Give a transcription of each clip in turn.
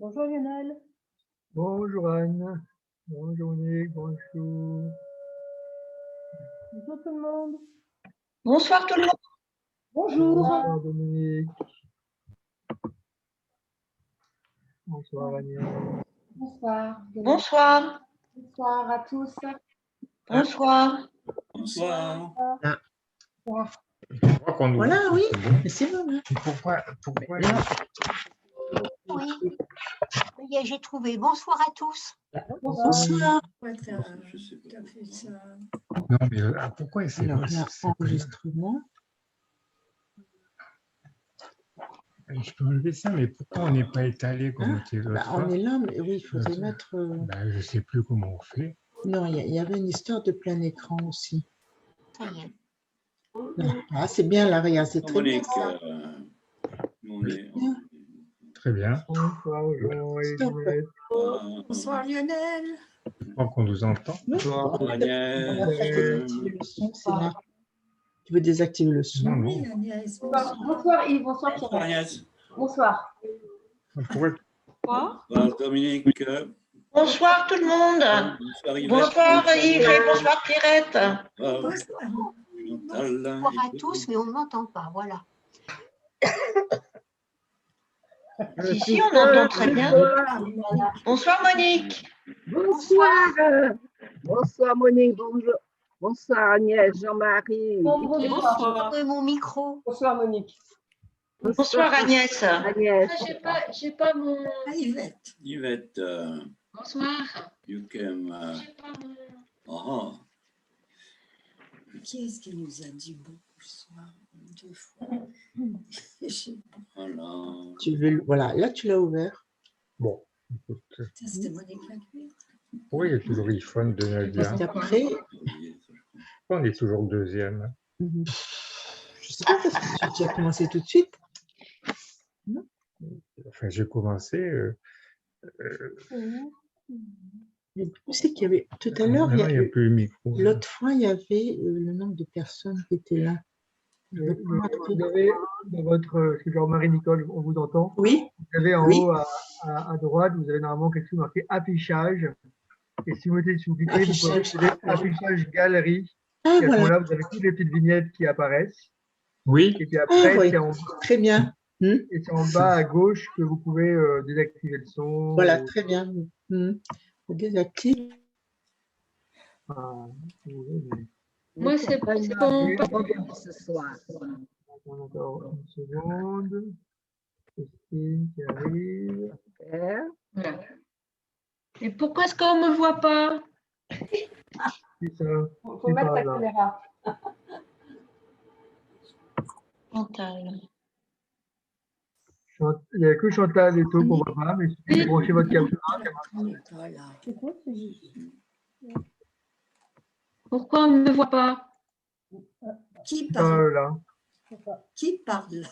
Bonjour Lionel. Bonjour Anne, bonjour Nick, bonjour. Bonjour tout le monde. Bonsoir tout le monde. Bonjour. Bonsoir Dominique. Bonsoir Agnès. Bonsoir. Bonsoir. Bonsoir à tous. Bonsoir. Bonsoir. Voilà, oui, mais c'est bon. Hein. Pourquoi Oui, j'ai trouvé. Bonsoir à tous. Bonsoir. Non, mais pourquoi c'est Alors, pas là, enregistrement. Je peux enlever ça, mais pourquoi on n'est pas étalé comme on était l'autre fois? On est là, mais oui, il faudrait mettre. Je ne sais plus comment on fait. Non, il y avait une histoire de plein écran aussi. Ça y est. Ah, c'est bien là, regarde, c'est très bien. Ça. Très bien. Bonsoir Jean et Stop. Juliette. Bonsoir Lionel. Je crois qu'on nous entend. Bonsoir On va désactiver le son, c'est là. Tu veux désactiver le son? Non, Oui, non. Agnès. Bonsoir Yves, bonsoir Pierre. Agnès. Bonsoir. Bonsoir Dominique. Bonsoir tout le monde. Bonsoir Yvette. Bonsoir Yves et bonsoir Pierrette. Chantal. Bonsoir à tous, mais on ne m'entend pas. Voilà. Si, on entend très bien. Bonsoir Monique. Bonsoir. Bonsoir Monique, bonjour. Bonsoir Agnès, Jean-Marie. Bonsoir. Mon micro. Bonsoir Monique. Bonsoir Agnès. Agnès. J'ai pas mon. Ah, Yvette. Yvette. Bonsoir. You can. Qui est-ce qui nous a dit beaucoup ce soir? 2 fois. Voilà. Tu veux, voilà, là tu l'as ouvert. Bon. Écoute, Ça, c'était Monique Lacuire. pourquoi il y a toujours l'iPhone de Nadia? Parce qu'après, Pourquoi on est toujours deuxième? je sais pas, parce que tu as commencé tout de suite. Enfin, j'ai commencé. Mais tu sais qu'il y avait tout à l'heure, Maintenant, il n'y a plus le micro. l'autre fois, il y avait le nombre de personnes qui étaient là. Vous avez dans votre, c'est genre Marie-Nicole, on vous entend. Oui. Vous avez en Oui. haut à droite, vous avez normalement quelque chose marqué affichage. Et si vous mettez sur cliquez, vous pouvez Affichage. accéder à affichage galerie. Ah, Et à ce voilà. moment-là, vous avez toutes les petites vignettes qui apparaissent. Oui. Et puis après, Ah, oui. c'est en Très bien. Et c'est en bas à gauche que vous pouvez désactiver le son. Voilà, très bien. On désactive. Moi, c'est bon. Ce soir. Encore une seconde. Christine qui arrive. Voilà. Et pourquoi est-ce qu'on ne me voit pas? C'est ça. Il faut C'est mettre par la là. caméra. Chantal. Il n'y a que Chantal et tout qu'on ne voit pas, mais si vous branchez votre caméra, On n'est pas là. Pourquoi on ne me voit pas? Qui c'est parle? là. Qui parle?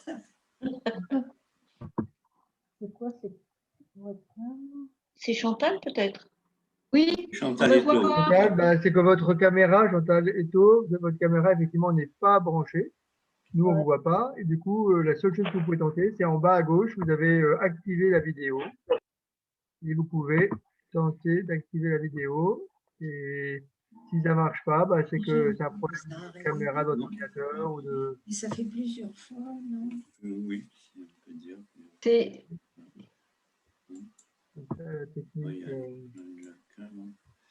C'est quoi? C'est Chantal peut-être? Oui, on Chantal ne me et voit Claude. pas. Chantal, c'est que votre caméra, Chantal et tout, votre caméra, effectivement, n'est pas branchée. Nous, on ne vous voit pas. Et du coup, la seule chose que vous pouvez tenter, c'est en bas à gauche, vous avez activé la vidéo. Et vous pouvez tenter d'activer la vidéo. Et si ça ne marche pas, c'est que c'est un problème de caméra d'ordinateur ou de. Et ça fait plusieurs fois, non? Oui, si on peut dire. C'est comme ça, la technique, Oui,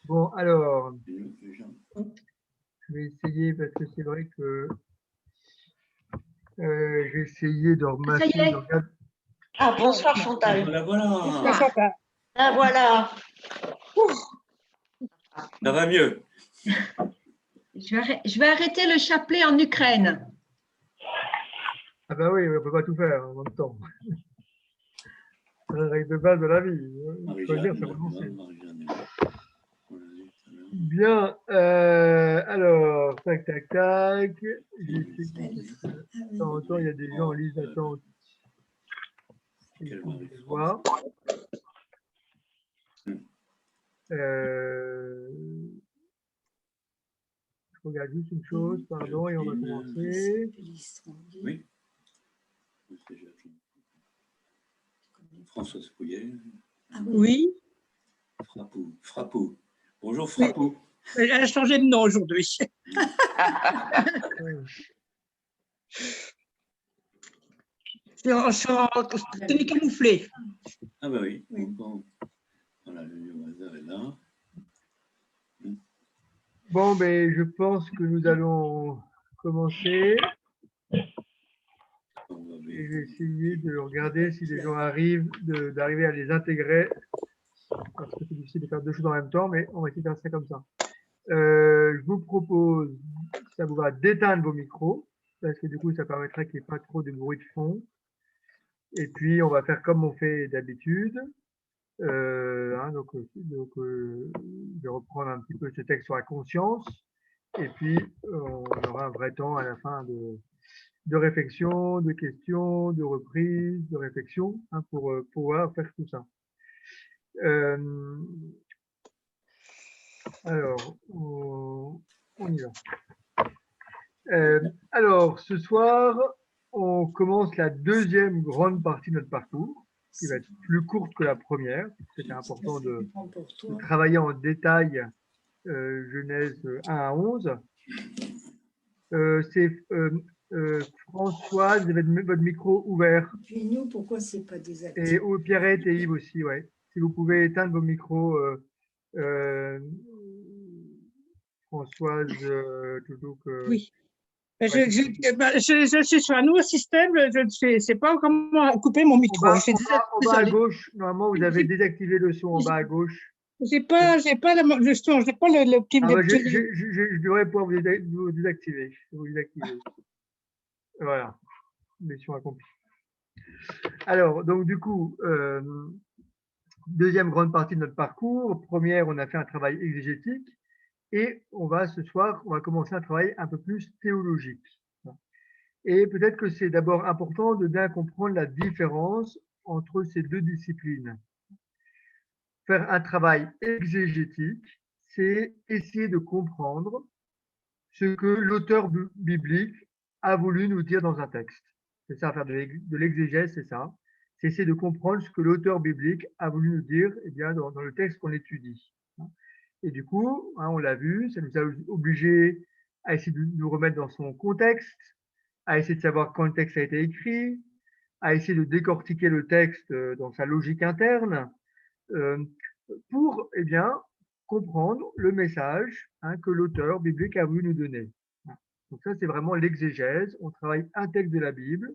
Bon, alors, les gens. je vais essayer parce que c'est vrai que je vais essayer de remasser. Ça y est. Ah bonsoir Chantal. Voilà. Ah voilà. Ça va mieux. je vais arrêter le chapelet en Ukraine. Ah bah oui, on ne peut pas tout faire en même temps. C'est la règle de base de la vie. Choisir, c'est renoncer. Bien, alors, tac, tac, tac. J'ai essayé de temps en temps, il y a des gens en liste d'attente. Quelle On Marie peut voir. Je regarde juste une chose, pardon, et on va commencer. Oui. Françoise Pouillet. Ah Oui, Frappou. Frappou. Bonjour, Frappou. elle a changé de nom aujourd'hui. Je suis en tenue camouflée. Ah bah oui. Oui. Bon. Voilà, le hasard est là. Bon, ben, je pense que nous allons commencer. On va Et je vais vérifier. essayer de regarder si les gens arrivent, d'arriver à les intégrer. Parce que c'est difficile de faire deux choses en même temps, mais on va essayer de faire ça comme ça. Je vous propose, si ça vous va, d'éteindre vos micros, parce que du coup, ça permettra qu'il n'y ait pas trop de bruit de fond. Et puis, on va faire comme on fait d'habitude. Je vais reprendre un petit peu ce texte sur la conscience. Et puis, on aura un vrai temps à la fin de réflexion, de questions, de reprise, de réflexion, hein, pour pouvoir faire tout ça. Alors, on y va. Alors, ce soir, on commence la deuxième grande partie de notre parcours, qui va être plus courte que la première. C'était important de travailler en détail Genèse 1 à 11. C'est Françoise, vous avez votre micro ouvert. Puis nous, pourquoi c'est pas Et désactivé? Pierrette et Yves aussi, ouais. Si vous pouvez éteindre vos micros, Françoise, toujours que. Oui. Ouais. Je suis sur un nouveau système, je ne sais pas comment couper mon micro. En bas à gauche, normalement, vous avez J'ai- désactivé le son en bas à gauche. J'ai pas le son, j'ai pas le petit. Ah, le bah, petit- je devrais pouvoir vous désactiver. Vous désactiver. Voilà, mission accomplie. Alors, donc du coup, deuxième grande partie de notre parcours. Première, on a fait un travail exégétique et ce soir, on va commencer un travail un peu plus théologique. Et peut-être que c'est d'abord important de bien comprendre la différence entre ces deux disciplines. Faire un travail exégétique, c'est essayer de comprendre ce que l'auteur biblique a voulu nous dire dans un texte. C'est ça, faire de l'exégèse, c'est ça. C'est essayer de comprendre ce que l'auteur biblique a voulu nous dire dans le texte qu'on étudie. Et du coup, on l'a vu, ça nous a obligés à essayer de nous remettre dans son contexte, à essayer de savoir quand le texte a été écrit, à essayer de décortiquer le texte dans sa logique interne, pour comprendre le message que l'auteur biblique a voulu nous donner. Donc ça, c'est vraiment l'exégèse. On travaille un texte de la Bible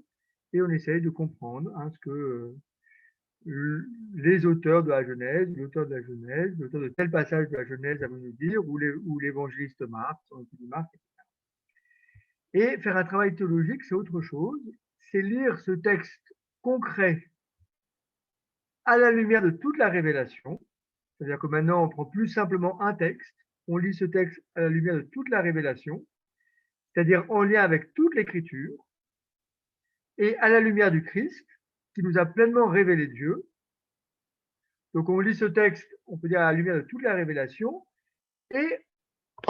et on essaye de comprendre ce que les auteurs de la Genèse, l'auteur de tel passage de la Genèse a voulu nous dire, ou l'évangéliste Marc, etc. Et faire un travail théologique, c'est autre chose. C'est lire ce texte concret à la lumière de toute la révélation. C'est-à-dire que maintenant, on prend plus simplement un texte, on lit ce texte à la lumière de toute la révélation, c'est-à-dire en lien avec toute l'écriture, et à la lumière du Christ, qui nous a pleinement révélé Dieu. Donc on lit ce texte, on peut dire à la lumière de toute la révélation, et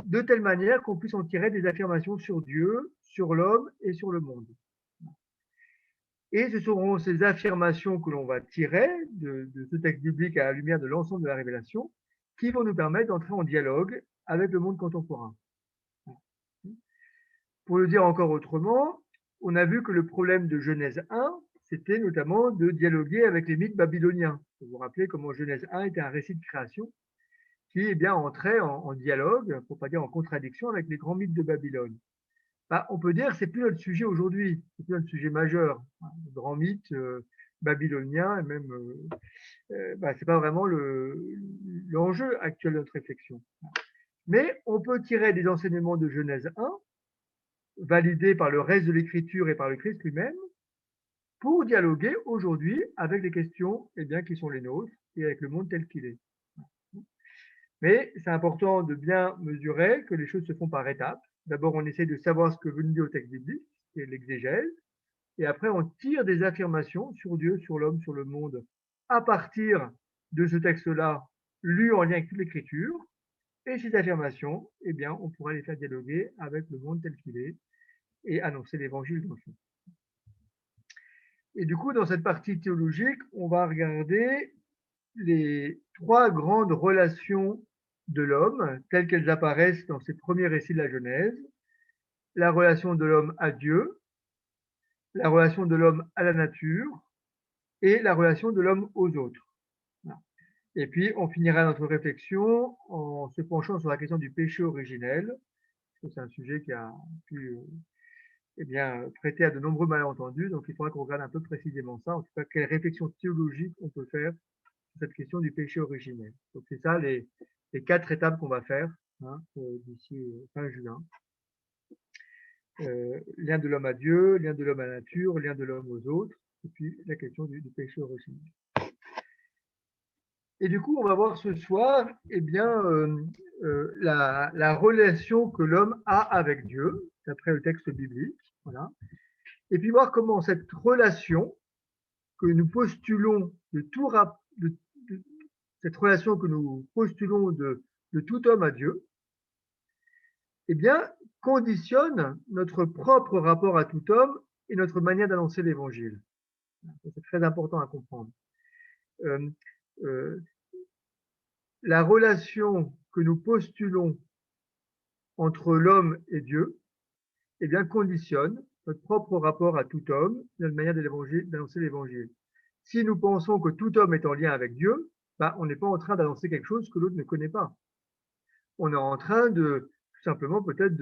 de telle manière qu'on puisse en tirer des affirmations sur Dieu, sur l'homme et sur le monde. Et ce seront ces affirmations que l'on va tirer de ce texte biblique à la lumière de l'ensemble de la révélation qui vont nous permettre d'entrer en dialogue avec le monde contemporain. Pour le dire encore autrement, on a vu que le problème de Genèse 1, c'était notamment de dialoguer avec les mythes babyloniens. Vous vous rappelez comment Genèse 1 était un récit de création qui entrait en dialogue, pour ne pas dire en contradiction, avec les grands mythes de Babylone. On peut dire que ce n'est plus notre sujet aujourd'hui, c'est plus notre sujet majeur. Le grand mythe babylonien, et même, c'est pas vraiment l'enjeu actuel de notre réflexion. Mais on peut tirer des enseignements de Genèse 1, validés par le reste de l'écriture et par le Christ lui-même, pour dialoguer aujourd'hui avec les questions qui sont les nôtres et avec le monde tel qu'il est. Mais c'est important de bien mesurer que les choses se font par étapes. D'abord, on essaie de savoir ce que veut nous dire le texte biblique, c'est l'exégèse, et après, on tire des affirmations sur Dieu, sur l'homme, sur le monde, à partir de ce texte-là, lu en lien avec toute l'écriture, et ces affirmations, on pourra les faire dialoguer avec le monde tel qu'il est, et annoncer l'évangile dans le fond. Et du coup, dans cette partie théologique, on va regarder les trois grandes relations de l'homme, telles qu'elles apparaissent dans ces premiers récits de la Genèse. La relation de l'homme à Dieu, la relation de l'homme à la nature et la relation de l'homme aux autres. Et puis, on finira notre réflexion en se penchant sur la question du péché originel. C'est un sujet qui a pu prêter à de nombreux malentendus, donc il faudra qu'on regarde un peu précisément ça, en tout cas, quelle réflexion théologique on peut faire sur cette question du péché originel. Donc, c'est ça les 4 étapes qu'on va faire d'ici fin juin. Lien de l'homme à Dieu, lien de l'homme à la nature, lien de l'homme aux autres, et puis la question du péché originel. Et du coup, on va voir ce soir la relation que l'homme a avec Dieu, d'après le texte biblique. Voilà. Et puis voir comment cette relation que nous postulons cette relation que nous postulons de tout homme à Dieu, conditionne notre propre rapport à tout homme et notre manière d'annoncer l'évangile. C'est très important à comprendre. La relation que nous postulons entre l'homme et Dieu conditionne notre propre rapport à tout homme, notre manière d'annoncer l'évangile. Si nous pensons que tout homme est en lien avec Dieu, on n'est pas en train d'annoncer quelque chose que l'autre ne connaît pas. On est en train de, tout simplement, peut-être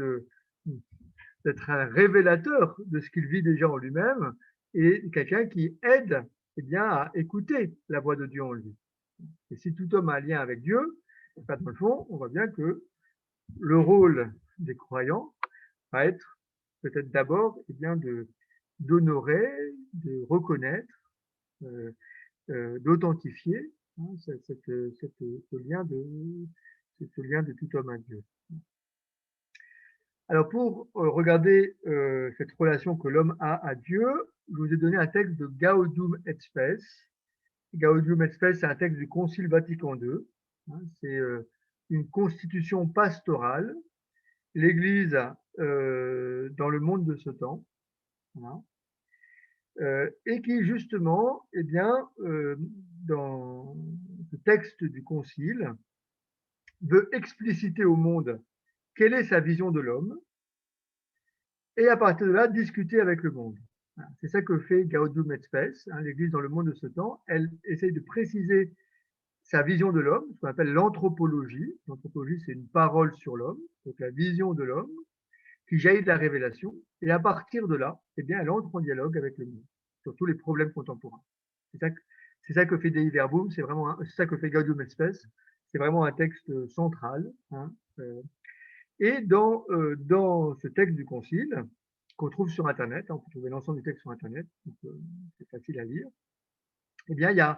d'être un révélateur de ce qu'il vit déjà en lui-même et quelqu'un qui aide à écouter la voix de Dieu en lui. Et si tout homme a un lien avec Dieu, dans le fond, on voit bien que le rôle des croyants va être peut-être d'abord d'honorer, de reconnaître, d'authentifier ce lien de tout homme à Dieu. Alors pour regarder cette relation que l'homme a à Dieu, je vous ai donné un texte de Gaudium et Spes. Gaudium et Spes, c'est un texte du Concile Vatican II. C'est une constitution pastorale, l'Église dans le monde de ce temps, et qui justement, dans ce texte du Concile, veut expliciter au monde quelle est sa vision de l'homme, et à partir de là, discuter avec le monde. C'est ça que fait Gaudium et Spes, l'Église dans le monde de ce temps. Elle essaye de préciser sa vision de l'homme, ce qu'on appelle l'anthropologie. L'anthropologie, c'est une parole sur l'homme, donc la vision de l'homme, qui jaillit de la révélation. Et à partir de là, elle entre en dialogue avec le monde, sur tous les problèmes contemporains. C'est ça que fait Dei Verbum, c'est ça que fait Gaudium et Spes. C'est vraiment un texte central. Et dans ce texte du Concile, qu'on trouve sur Internet, on peut trouver l'ensemble du texte sur Internet, c'est facile à lire, il y a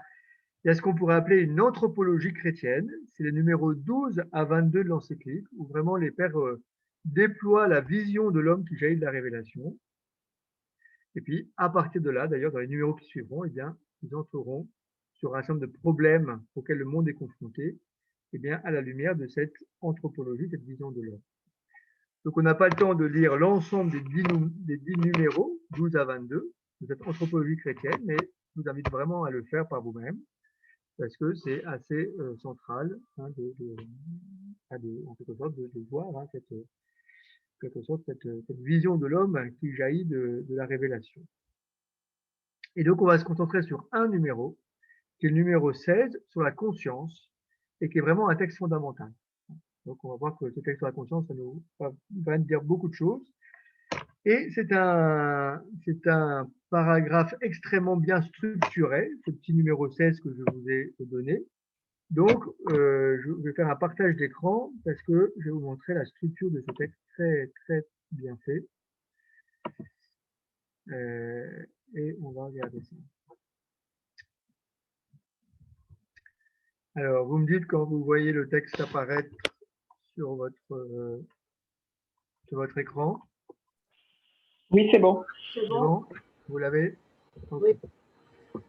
ce qu'on pourrait appeler une anthropologie chrétienne, c'est les numéros 12 à 22 de l'encyclique, où vraiment les pères déploient la vision de l'homme qui jaillit de la révélation. Et puis, à partir de là, d'ailleurs, dans les numéros qui suivront, ils entreront sur un certain nombre de problèmes auxquels le monde est confronté, à la lumière de cette anthropologie, cette vision de l'homme. Donc, on n'a pas le temps de lire l'ensemble des 10 numéros, 12 à 22, de cette anthropologie chrétienne, mais je vous invite vraiment à le faire par vous-même, parce que c'est assez central en quelque sorte de voir cette vision de l'homme qui jaillit de la révélation. Et donc, on va se concentrer sur un numéro, qui est le numéro 16, sur la conscience, et qui est vraiment un texte fondamental. Donc, on va voir que ce texte sur la conscience, ça nous va dire beaucoup de choses. Et c'est un paragraphe extrêmement bien structuré, ce petit numéro 16 que je vous ai donné. Donc, je vais faire un partage d'écran parce que je vais vous montrer la structure de ce texte très, très bien fait. Et on va regarder ça. Alors, vous me dites quand vous voyez le texte apparaître sur votre écran. Oui, c'est bon. C'est bon. Vous l'avez? Okay. Oui.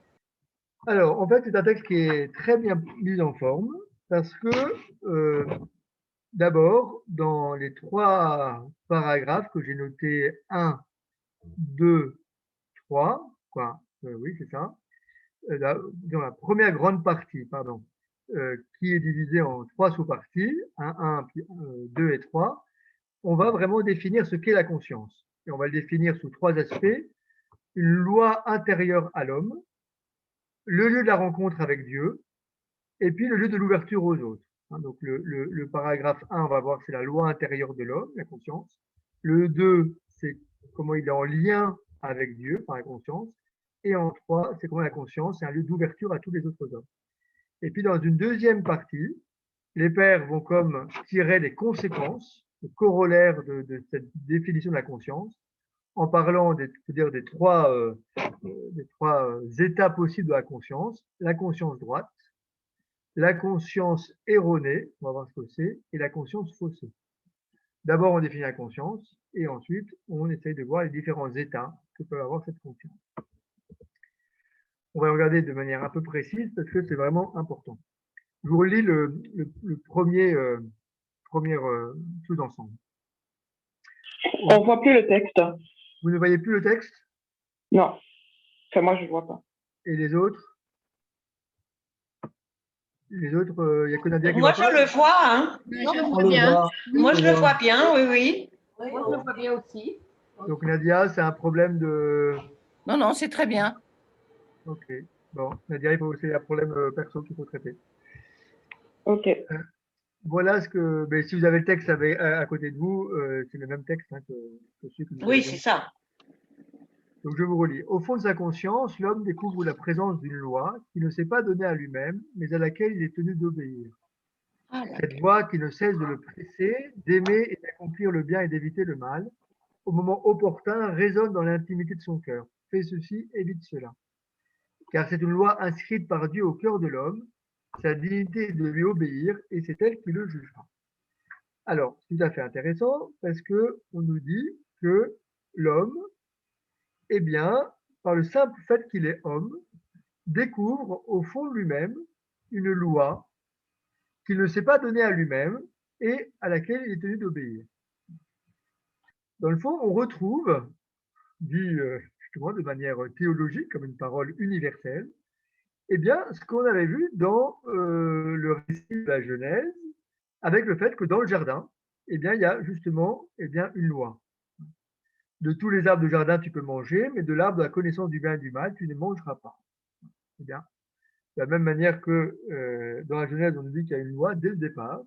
Alors, en fait, c'est un texte qui est très bien mis en forme parce que, d'abord, dans les 3 paragraphes que j'ai notés, 1, 2, 3, oui, c'est ça, dans la première grande partie, pardon, qui est divisée en 3 sous-parties, 1, 2 et 3, on va vraiment définir ce qu'est la conscience. Et on va le définir sous 3 aspects. Une loi intérieure à l'homme, le lieu de la rencontre avec Dieu, et puis le lieu de l'ouverture aux autres. Donc le paragraphe 1, on va voir, c'est la loi intérieure de l'homme, la conscience. Le 2, c'est comment il est en lien avec Dieu par la conscience. Et en 3, c'est comment la conscience est un lieu d'ouverture à tous les autres hommes. Et puis dans une deuxième partie, les pères vont comme tirer les conséquences, le corollaire de cette définition de la conscience, en parlant des trois états possibles de la conscience droite, la conscience erronée, on va voir ce que c'est, et la conscience faussée. D'abord, on définit la conscience, et ensuite, on essaye de voir les différents états que peut avoir cette conscience. On va regarder de manière un peu précise, parce que c'est vraiment important. Je vous relis le premier sous-ensemble. On ne voit plus le texte. Vous ne voyez plus le texte? Non. Enfin, moi, je ne le vois pas. Et les autres? Les autres, il n'y a que Nadia qui Moi, voit je pas. le vois. Hein. Je le vois bien. Moi, je le vois bien, oui, oui. Moi, je le vois bien aussi. Donc, Nadia, c'est un problème de… Non, non, c'est très bien. Ok. Bon, Nadia, c'est un problème perso qu'il faut traiter. Ok. Voilà ce que… Mais si vous avez le texte à côté de vous, c'est le même texte que celui que vous avez. Oui, c'est ça. Donc, je vous relis. Au fond de sa conscience, l'homme découvre la présence d'une loi qu'il ne s'est pas donnée à lui-même, mais à laquelle il est tenu d'obéir. Cette loi qui ne cesse de le presser, d'aimer et d'accomplir le bien et d'éviter le mal, au moment opportun, résonne dans l'intimité de son cœur. Fais ceci, évite cela. Car c'est une loi inscrite par Dieu au cœur de l'homme. Sa dignité est de lui obéir et c'est elle qui le jugera. Alors, c'est tout à fait intéressant parce que on nous dit que l'homme, eh bien, par le simple fait qu'il est homme, découvre au fond de lui-même une loi qu'il ne s'est pas donnée à lui-même et à laquelle il est tenu d'obéir. Dans le fond, on retrouve, dit justement de manière théologique, comme une parole universelle, eh bien, ce qu'on avait vu dans le récit de la Genèse, avec le fait que dans le jardin, eh bien, il y a justement une loi. De tous les arbres du jardin, tu peux manger, mais de l'arbre de la connaissance du bien et du mal, tu ne mangeras pas. Eh bien, de la même manière que dans la Genèse, on nous dit qu'il y a une loi dès le départ,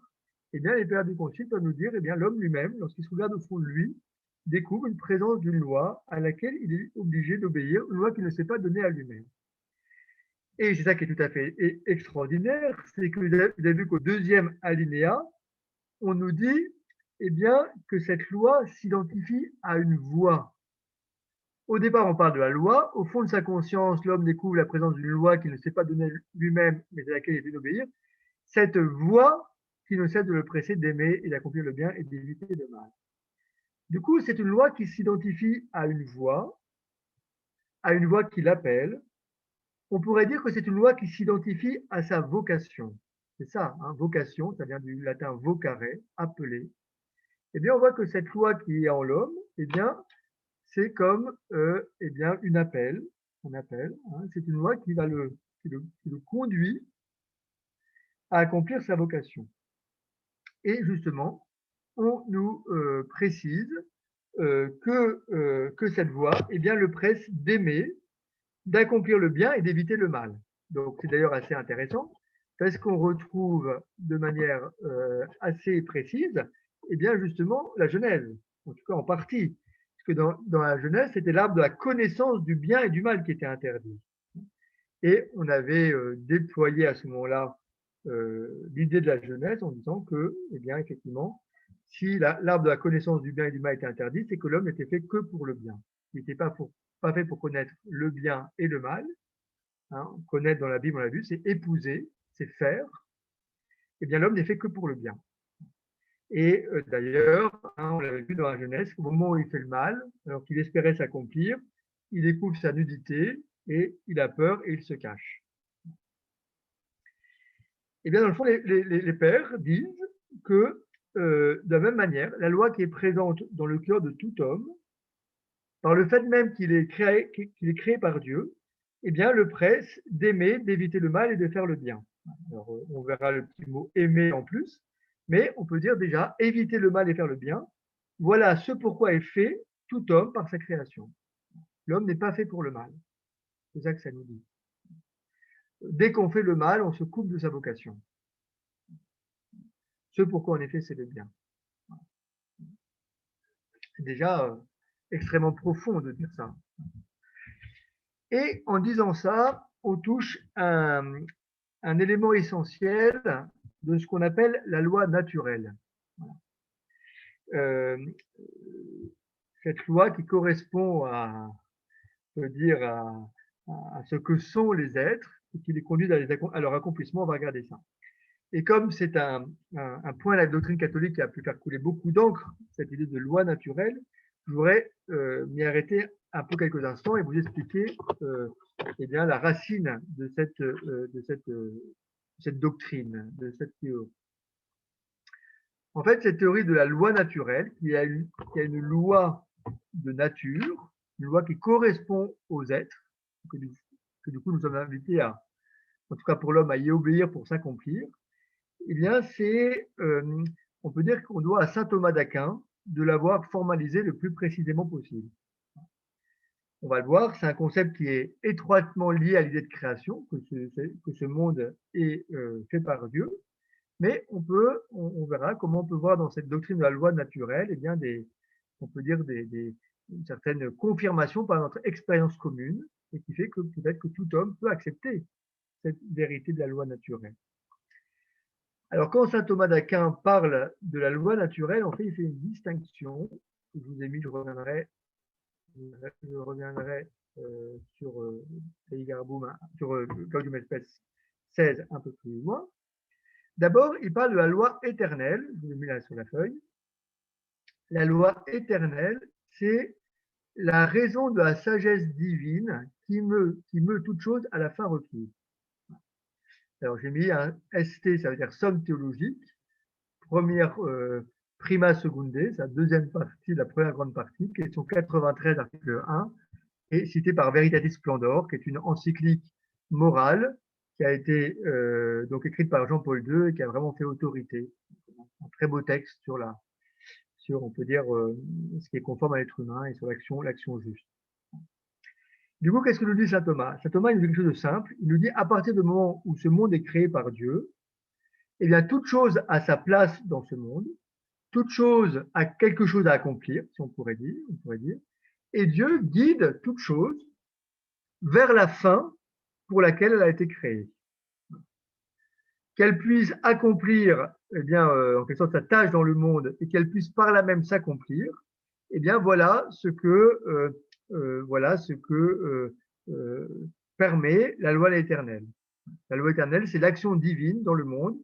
eh bien, les pères du Concile peuvent nous dire, eh bien, l'homme lui-même, lorsqu'il se regarde au fond de lui, découvre une présence d'une loi à laquelle il est obligé d'obéir, une loi qu'il ne s'est pas donnée à lui-même. Et c'est ça qui est tout à fait extraordinaire, c'est que vous avez vu qu'au deuxième alinéa, on nous dit eh bien, que cette loi s'identifie à une voie. Au départ, on parle de la loi. Au fond de sa conscience, l'homme découvre la présence d'une loi qu'il ne s'est pas donnée lui-même, mais à laquelle il est tenu d'obéir. Cette voie qui ne cesse de le presser d'aimer et d'accomplir le bien et d'éviter le mal. Du coup, c'est une loi qui s'identifie à une voie qui l'appelle. On pourrait dire que c'est une loi qui s'identifie à sa vocation. C'est ça, hein, vocation, ça vient du latin vocare, appeler. Eh bien, on voit que cette loi qui est en l'homme, eh bien, c'est comme eh bien, un appel. Hein, c'est une loi qui le conduit à accomplir sa vocation. Et justement, on nous précise que cette voie eh bien, le presse d'aimer, d'accomplir le bien et d'éviter le mal. Donc, c'est d'ailleurs assez intéressant parce qu'on retrouve de manière assez précise, eh bien, justement, la Genèse, en tout cas en partie. Parce que dans la Genèse, c'était l'arbre de la connaissance du bien et du mal qui était interdit. Et on avait déployé à ce moment-là l'idée de la Genèse en disant que, eh bien, effectivement, si l'arbre de la connaissance du bien et du mal était interdit, c'est que l'homme n'était fait que pour le bien. Il n'était pas fait pour connaître le bien et le mal. Hein, connaître dans la Bible, on l'a vu, c'est épouser, c'est faire. Eh bien, l'homme n'est fait que pour le bien. Et d'ailleurs, hein, on l'avait vu dans la Genèse, au moment où il fait le mal, alors qu'il espérait s'accomplir, il découvre sa nudité et il a peur et il se cache. Eh bien, dans le fond, les pères disent que, de la même manière, la loi qui est présente dans le cœur de tout homme, par le fait même qu'il est créé par Dieu, eh bien, le presse d'aimer, d'éviter le mal et de faire le bien. Alors, on verra le petit mot aimer en plus, mais on peut dire déjà éviter le mal et faire le bien. Voilà ce pourquoi est fait tout homme par sa création. L'homme n'est pas fait pour le mal. C'est ça que ça nous dit. Dès qu'on fait le mal, on se coupe de sa vocation. Ce pourquoi en effet c'est le bien. C'est déjà extrêmement profond de dire ça. Et en disant ça, on touche un élément essentiel de ce qu'on appelle la loi naturelle. Cette loi qui correspond à ce que sont les êtres et qui les conduit à leur accomplissement. On va regarder ça. Et comme c'est un point de la doctrine catholique qui a pu faire couler beaucoup d'encre, cette idée de loi naturelle, je voudrais m'y arrêter un peu quelques instants et vous expliquer eh bien, la racine de cette doctrine, de cette théorie. En fait, cette théorie de la loi naturelle, qui a une loi de nature, une loi qui correspond aux êtres, que du coup nous sommes invités à, en tout cas pour l'homme, à y obéir pour s'accomplir, eh bien c'est, on peut dire qu'on doit à saint Thomas d'Aquin de l'avoir formalisé le plus précisément possible. On va le voir, c'est un concept qui est étroitement lié à l'idée de création, que ce monde est fait par Dieu, mais on verra comment on peut voir dans cette doctrine de la loi naturelle, eh bien on peut dire une certaine confirmation par notre expérience commune, et qui fait que peut-être que tout homme peut accepter cette vérité de la loi naturelle. Alors, quand saint Thomas d'Aquin parle de la loi naturelle, en fait, il fait une distinction que je vous ai mis, je reviendrai sur Gaudium et Spes 16 un peu plus loin. D'abord, il parle de la loi éternelle, je vous ai mis là sur la feuille. La loi éternelle, c'est la raison de la sagesse divine qui meut toute chose à la fin requise. Alors, j'ai mis un ST, ça veut dire somme théologique, première prima secundae, sa deuxième partie, la première grande partie, question 93, article 1, et citée par Veritatis Splendor, qui est une encyclique morale qui a été donc écrite par Jean-Paul II et qui a vraiment fait autorité. Un très beau texte sur on peut dire, ce qui est conforme à l'être humain et sur l'action juste. Du coup, qu'est-ce que nous dit saint Thomas? Saint Thomas, il nous dit quelque chose de simple. Il nous dit, à partir du moment où ce monde est créé par Dieu, eh bien, toute chose a sa place dans ce monde, toute chose a quelque chose à accomplir, si on pourrait dire, et Dieu guide toute chose vers la fin pour laquelle elle a été créée. Qu'elle puisse accomplir, eh bien, en quelque sorte, sa tâche dans le monde et qu'elle puisse par là même s'accomplir, eh bien, voilà ce que permet la loi éternelle. La loi éternelle, c'est l'action divine dans le monde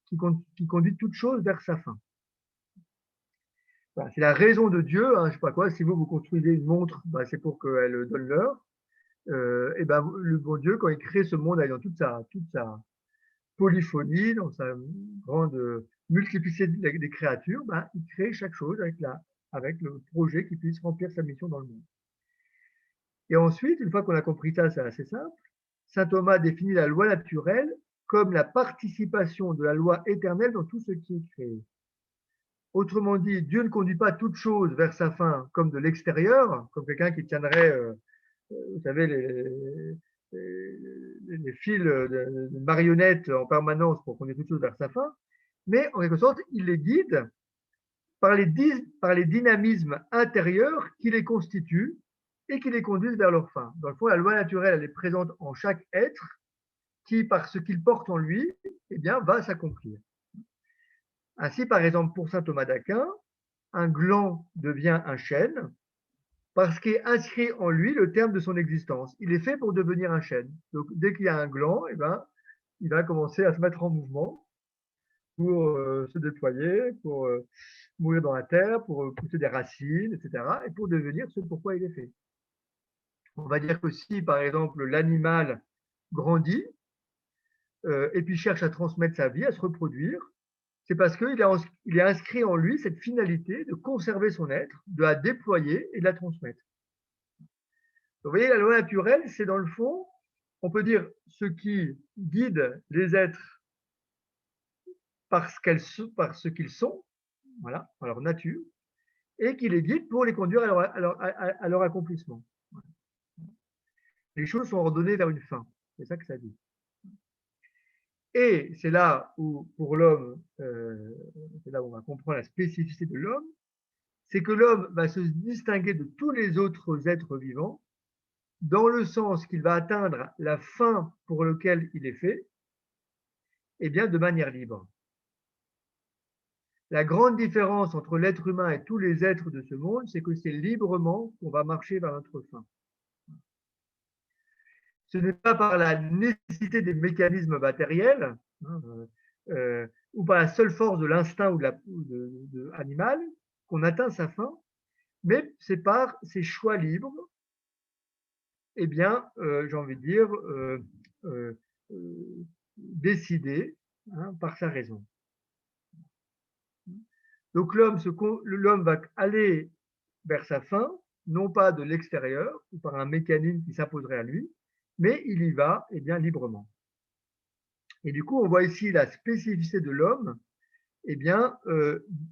qui conduit toute chose vers sa fin. Voilà, c'est la raison de Dieu, hein, je ne sais pas quoi, si vous construisez une montre, ben, c'est pour qu'elle donne l'heure. Et ben, le bon Dieu, quand il crée ce monde dans toute sa polyphonie, dans sa grande multiplicité des créatures, ben, il crée chaque chose avec le projet qui puisse remplir sa mission dans le monde. Et ensuite, une fois qu'on a compris ça, c'est assez simple, saint Thomas définit la loi naturelle comme la participation de la loi éternelle dans tout ce qui est créé. Autrement dit, Dieu ne conduit pas toute chose vers sa fin comme de l'extérieur, comme quelqu'un qui tiendrait, vous savez, les fils de marionnettes en permanence pour conduire toute chose vers sa fin, mais en quelque sorte, il les guide par les dynamismes intérieurs qui les constituent et qui les conduisent vers leur fin. Dans le fond, la loi naturelle, elle est présente en chaque être qui, par ce qu'il porte en lui, eh bien, va s'accomplir. Ainsi, par exemple, pour saint Thomas d'Aquin, un gland devient un chêne parce qu'est inscrit en lui le terme de son existence. Il est fait pour devenir un chêne. Donc, dès qu'il y a un gland, eh ben, il va commencer à se mettre en mouvement pour se déployer, pour mourir dans la terre, pour pousser des racines, etc. et pour devenir ce pourquoi il est fait. On va dire que si, par exemple, l'animal grandit et puis cherche à transmettre sa vie, à se reproduire, c'est parce qu'il est inscrit en lui cette finalité de conserver son être, de la déployer et de la transmettre. Vous voyez, la loi naturelle, c'est dans le fond on peut dire ce qui guide les êtres par ce qu'ils sont, voilà, par leur nature, et qui les guide pour les conduire à leur accomplissement. Les choses sont ordonnées vers une fin, c'est ça que ça dit. Et c'est là où, pour l'homme, c'est là où on va comprendre la spécificité de l'homme, c'est que l'homme va se distinguer de tous les autres êtres vivants dans le sens qu'il va atteindre la fin pour laquelle il est fait, et bien de manière libre. La grande différence entre l'être humain et tous les êtres de ce monde, c'est que c'est librement qu'on va marcher vers notre fin. Ce n'est pas par la nécessité des mécanismes matériels ou par la seule force de l'instinct ou animal qu'on atteint sa fin, mais c'est par ses choix libres, eh bien, j'ai envie de dire, décidés par sa raison. Donc l'homme va aller vers sa fin, non pas de l'extérieur ou par un mécanisme qui s'imposerait à lui, mais il y va bien librement. Et du coup, on voit ici la spécificité de l'homme,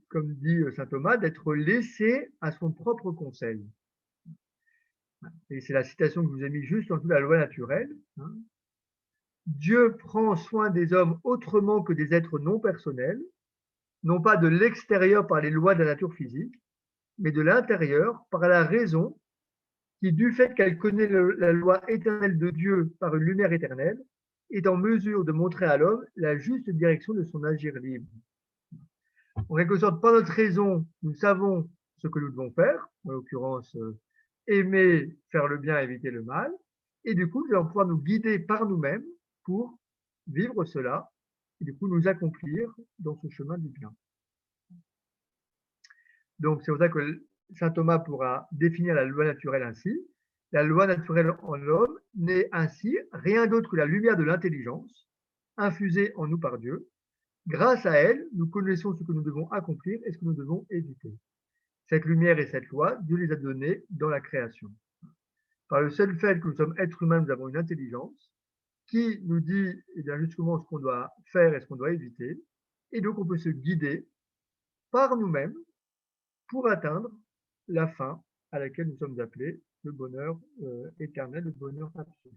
comme dit saint Thomas, d'être laissé à son propre conseil. Et c'est la citation que je vous ai mise juste en dessous de la loi naturelle. Dieu prend soin des hommes autrement que des êtres non personnels, non pas de l'extérieur par les lois de la nature physique, mais de l'intérieur par la raison qui, du fait qu'elle connaît la loi éternelle de Dieu par une lumière éternelle, est en mesure de montrer à l'homme la juste direction de son agir libre. En quelque sorte, par notre raison, nous savons ce que nous devons faire, en l'occurrence, aimer, faire le bien, éviter le mal, et du coup, nous allons pouvoir nous guider par nous-mêmes pour vivre cela, et du coup, nous accomplir dans ce chemin du bien. Donc, c'est pour ça que saint Thomas pourra définir la loi naturelle ainsi. La loi naturelle en l'homme n'est ainsi rien d'autre que la lumière de l'intelligence, infusée en nous par Dieu. Grâce à elle, nous connaissons ce que nous devons accomplir et ce que nous devons éviter. Cette lumière et cette loi, Dieu les a données dans la création. Par le seul fait que nous sommes êtres humains, nous avons une intelligence qui nous dit justement ce qu'on doit faire et ce qu'on doit éviter. Et donc, on peut se guider par nous-mêmes pour atteindre la fin à laquelle nous sommes appelés, le bonheur éternel, le bonheur absolu.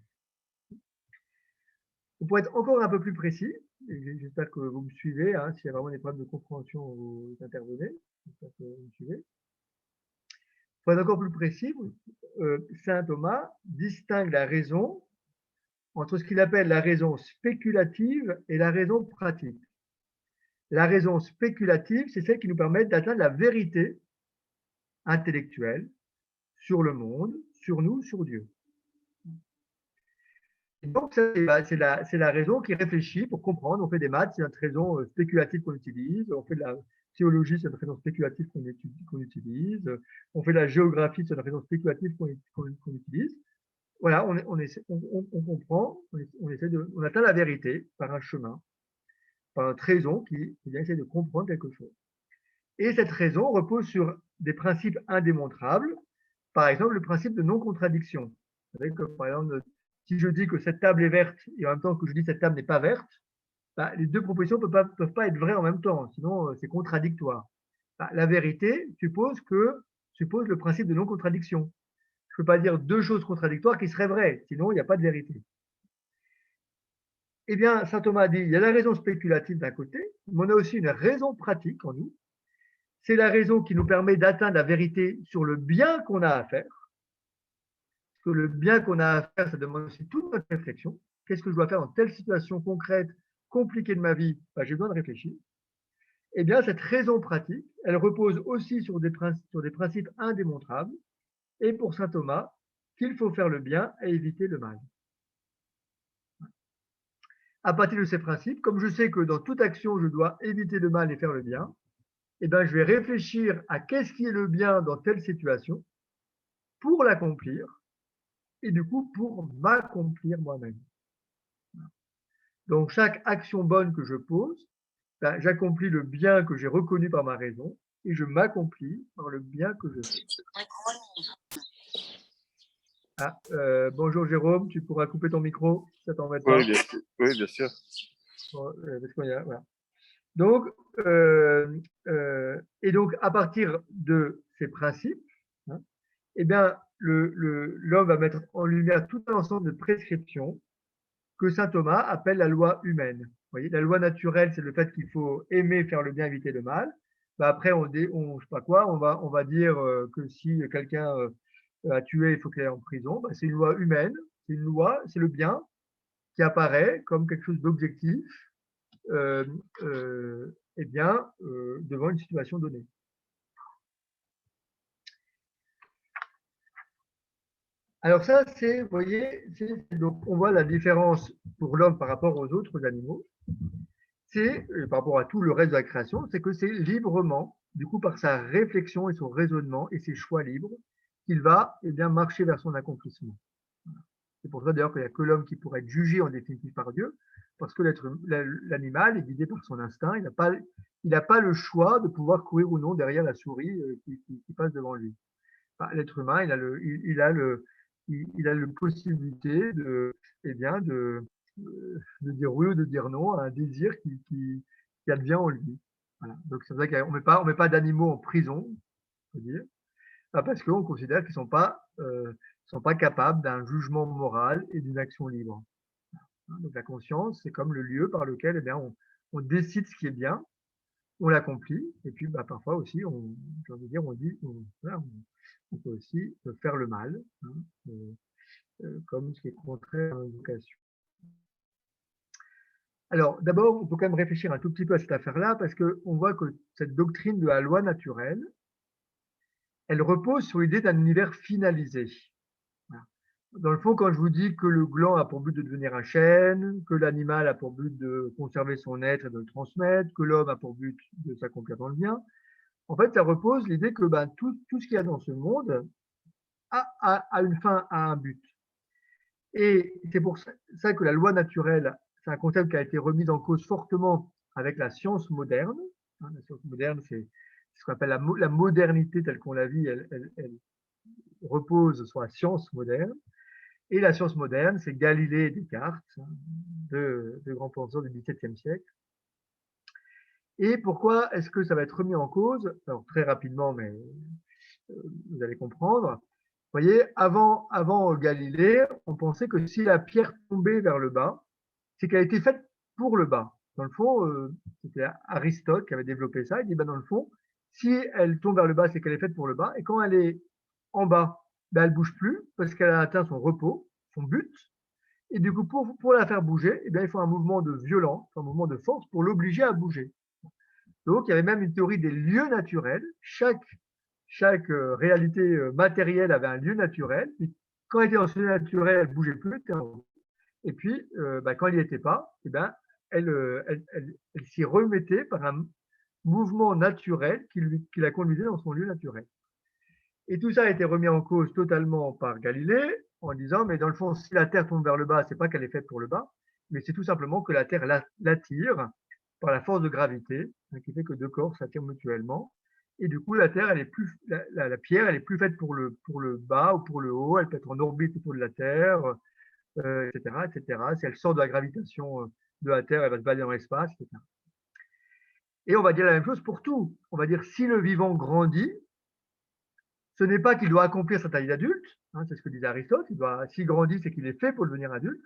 Pour être encore un peu plus précis, j'espère que vous me suivez, s'il y a vraiment des problèmes de compréhension, vous intervenez, j'espère que vous me suivez. Pour être encore plus précis, saint Thomas distingue la raison entre ce qu'il appelle la raison spéculative et la raison pratique. La raison spéculative, c'est celle qui nous permet d'atteindre la vérité intellectuelle sur le monde, sur nous, sur Dieu. Et donc, c'est la raison qui réfléchit pour comprendre. On fait des maths, c'est notre raison spéculative qu'on utilise. On fait de la théologie, c'est notre raison spéculative qu'on utilise. On fait de la géographie, c'est notre raison spéculative qu'on utilise. Voilà, on comprend, on atteint la vérité par un chemin, par notre raison qui essaie de comprendre quelque chose. Et cette raison repose sur des principes indémontrables, par exemple le principe de non-contradiction. Vous savez que, par exemple, si je dis que cette table est verte et en même temps que je dis que cette table n'est pas verte, les deux propositions ne peuvent pas être vraies en même temps, sinon c'est contradictoire. La vérité suppose le principe de non-contradiction. Je ne peux pas dire deux choses contradictoires qui seraient vraies, sinon il n'y a pas de vérité. Eh bien, saint Thomas dit, il y a la raison spéculative d'un côté, mais on a aussi une raison pratique en nous. C'est la raison qui nous permet d'atteindre la vérité sur le bien qu'on a à faire. Parce que le bien qu'on a à faire, ça demande aussi toute notre réflexion. Qu'est-ce que je dois faire dans telle situation concrète, compliquée de ma vie? J'ai besoin de réfléchir. Eh bien, cette raison pratique, elle repose aussi sur des principes indémontrables. Et pour saint Thomas, qu'il faut faire le bien et éviter le mal. À partir de ces principes, comme je sais que dans toute action, je dois éviter le mal et faire le bien, eh bien, je vais réfléchir à qu'est-ce qui est le bien dans telle situation pour l'accomplir et du coup pour m'accomplir moi-même. Donc, chaque action bonne que je pose, j'accomplis le bien que j'ai reconnu par ma raison et je m'accomplis par le bien que je fais. Bonjour Jérôme, tu pourras couper ton micro, si ça t'embête pas. Oui, bien sûr. Bon, voilà. Donc, et donc, à partir de ces principes, hein, eh bien, l'homme va mettre en lumière tout un ensemble de prescriptions que saint Thomas appelle la loi humaine. Vous voyez, la loi naturelle, c'est le fait qu'il faut aimer, faire le bien, éviter le mal. Bah après, je sais pas quoi, on va dire que si quelqu'un a tué, il faut qu'il aille en prison. Bah, c'est une loi humaine, c'est une loi, c'est le bien qui apparaît comme quelque chose d'objectif, eh bien, devant une situation donnée. Alors ça, c'est, vous voyez, donc on voit la différence pour l'homme par rapport aux autres animaux. C'est, par rapport à tout le reste de la création, c'est que c'est librement, du coup, par sa réflexion et son raisonnement et ses choix libres, qu'il va eh bien, marcher vers son accomplissement. Voilà. C'est pour ça d'ailleurs qu'il n'y a que l'homme qui pourrait être jugé en définitive par Dieu, parce que l'animal est guidé par son instinct, il n'a pas le choix de pouvoir courir ou non derrière la souris qui passe devant lui. Enfin, l'être humain, il a la possibilité eh bien, de dire oui ou de dire non à un désir qui advient en lui. Voilà. Donc c'est vrai qu'on ne met pas d'animaux en prison, on peut dire, parce qu'on considère qu'ils ne sont pas capables d'un jugement moral et d'une action libre. Donc la conscience, c'est comme le lieu par lequel eh bien, on décide ce qui est bien, on l'accomplit, et puis bah, parfois aussi, on peut aussi faire le mal, hein, comme ce qui est contraire à la vocation. Alors, d'abord, on peut quand même réfléchir un tout petit peu à cette affaire-là, parce qu'on voit que cette doctrine de la loi naturelle, elle repose sur l'idée d'un univers finalisé. Voilà. Dans le fond, quand je vous dis que le gland a pour but de devenir un chêne, que l'animal a pour but de conserver son être et de le transmettre, que l'homme a pour but de s'accomplir dans le bien, en fait, ça repose l'idée que ben, tout ce qu'il y a dans ce monde a une fin, a un but. Et c'est pour ça que la loi naturelle, c'est un concept qui a été remis en cause fortement avec la science moderne. La science moderne, c'est ce qu'on appelle la modernité telle qu'on la vit, elle repose sur la science moderne. Et la science moderne, c'est Galilée et Descartes, deux grands penseurs du XVIIe siècle. Et pourquoi est-ce que ça va être remis en cause? Alors, très rapidement, mais vous allez comprendre. Vous voyez, avant Galilée, on pensait que si la pierre tombait vers le bas, c'est qu'elle a été faite pour le bas. Dans le fond, c'était Aristote qui avait développé ça. Il dit, ben, dans le fond, si elle tombe vers le bas, c'est qu'elle est faite pour le bas. Et quand elle est en bas, ben, elle ne bouge plus parce qu'elle a atteint son repos, son but. Et du coup, pour la faire bouger, eh bien, il faut un mouvement de violence, un mouvement de force pour l'obliger à bouger. Donc, il y avait même une théorie des lieux naturels. Chaque réalité matérielle avait un lieu naturel. Puis, quand elle était dans ce lieu naturel, elle ne bougeait plus. Et puis, quand elle n'y était pas, eh ben, elle s'y remettait par un mouvement naturel qui la conduisait dans son lieu naturel. Et tout ça a été remis en cause totalement par Galilée en disant, mais dans le fond, si la Terre tombe vers le bas, c'est pas qu'elle est faite pour le bas, mais c'est tout simplement que la Terre l'attire par la force de gravité, qui fait que deux corps s'attirent mutuellement. Et du coup, la Terre, la pierre, elle est plus faite pour le bas ou pour le haut. Elle peut être en orbite autour de la Terre, etc., etc. Si elle sort de la gravitation de la Terre, elle va se balader dans l'espace, etc. Et on va dire la même chose pour tout. On va dire si le vivant grandit, ce n'est pas qu'il doit accomplir sa taille d'adulte, hein, c'est ce que disait Aristote, s'il grandit, c'est qu'il est fait pour devenir adulte.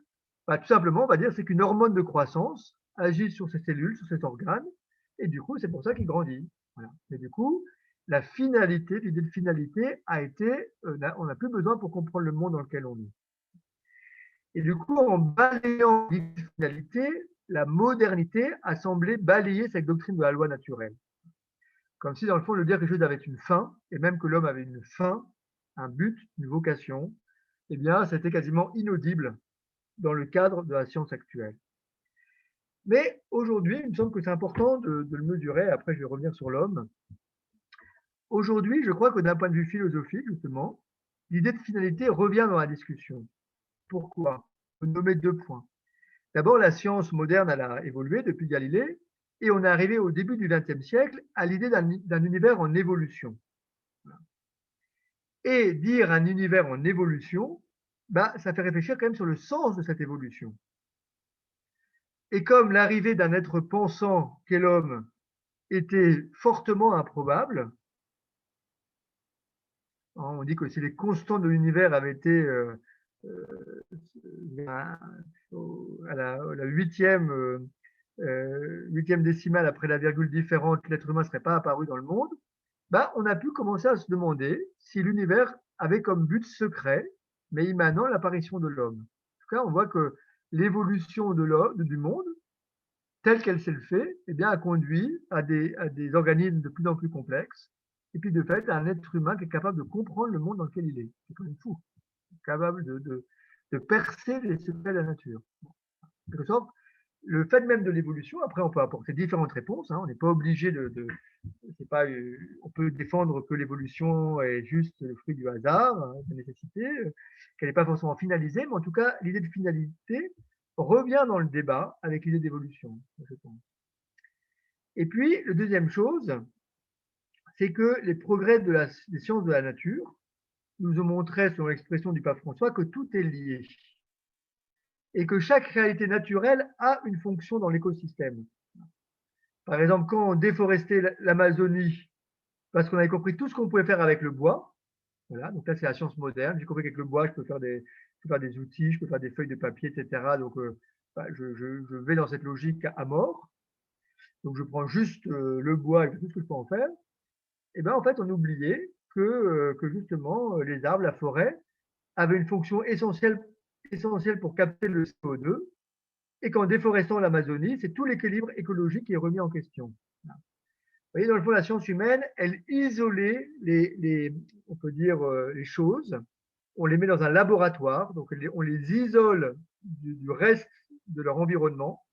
Bah, tout simplement, on va dire c'est qu'une hormone de croissance agit sur ses cellules, sur cet organe, et du coup, c'est pour ça qu'il grandit. Voilà. Et du coup, l'idée de finalité a été, on n'a plus besoin pour comprendre le monde dans lequel on est. Et du coup, en balayant l'idée de finalité, la modernité a semblé balayer cette doctrine de la loi naturelle. Comme si, dans le fond, de dire que quelque chose avait une fin, et même que l'homme avait une fin, un but, une vocation, eh bien, c'était quasiment inaudible dans le cadre de la science actuelle. Mais aujourd'hui, il me semble que c'est important de le mesurer, après je vais revenir sur l'homme. Aujourd'hui, je crois que d'un point de vue philosophique, justement, l'idée de finalité revient dans la discussion. Pourquoi? Je vais nommer 2 points. D'abord, la science moderne, elle a évolué depuis Galilée, et on est arrivé au début du XXe siècle à l'idée d'un univers en évolution. Et dire un univers en évolution, bah, ça fait réfléchir quand même sur le sens de cette évolution. Et comme l'arrivée d'un être pensant qu'est l'homme était fortement improbable, on dit que si les constants de l'univers avaient été à la huitième décimale après la virgule différente, l'être humain ne serait pas apparu dans le monde, bah, on a pu commencer à se demander si l'univers avait comme but secret, mais immanent, l'apparition de l'homme. En tout cas, on voit que l'évolution du monde, telle qu'elle s'est fait, eh bien, a conduit à des organismes de plus en plus complexes, et puis de fait à un être humain qui est capable de comprendre le monde dans lequel il est. C'est quand même fou, capable de percer les secrets de la nature. En quelque sorte, le fait même de l'évolution, après on peut apporter différentes réponses, hein, on n'est pas obligé c'est pas, on peut défendre que l'évolution est juste le fruit du hasard, hein, de nécessité, qu'elle n'est pas forcément finalisée, mais en tout cas, l'idée de finalité revient dans le débat avec l'idée d'évolution, je pense. Et puis, la deuxième chose, c'est que les progrès des sciences de la nature nous ont montré, selon l'expression du pape François, que tout est lié et que chaque réalité naturelle a une fonction dans l'écosystème. Par exemple, quand on déforestait l'Amazonie, parce qu'on avait compris tout ce qu'on pouvait faire avec le bois, voilà, donc là c'est la science moderne, j'ai compris qu'avec le bois, je peux faire des outils, je peux faire des feuilles de papier, etc. Donc je vais dans cette logique à mort. Donc je prends juste le bois et tout ce que je peux en faire. Et bien en fait, on oubliait que justement les arbres, la forêt, avaient une fonction essentielle pour capter le CO2, et qu'en déforestant l'Amazonie, c'est tout l'équilibre écologique qui est remis en question. Vous voyez, dans le fond, la science humaine, elle isolait on peut dire, les choses, on les met dans un laboratoire, donc on les isole du reste de leur environnement,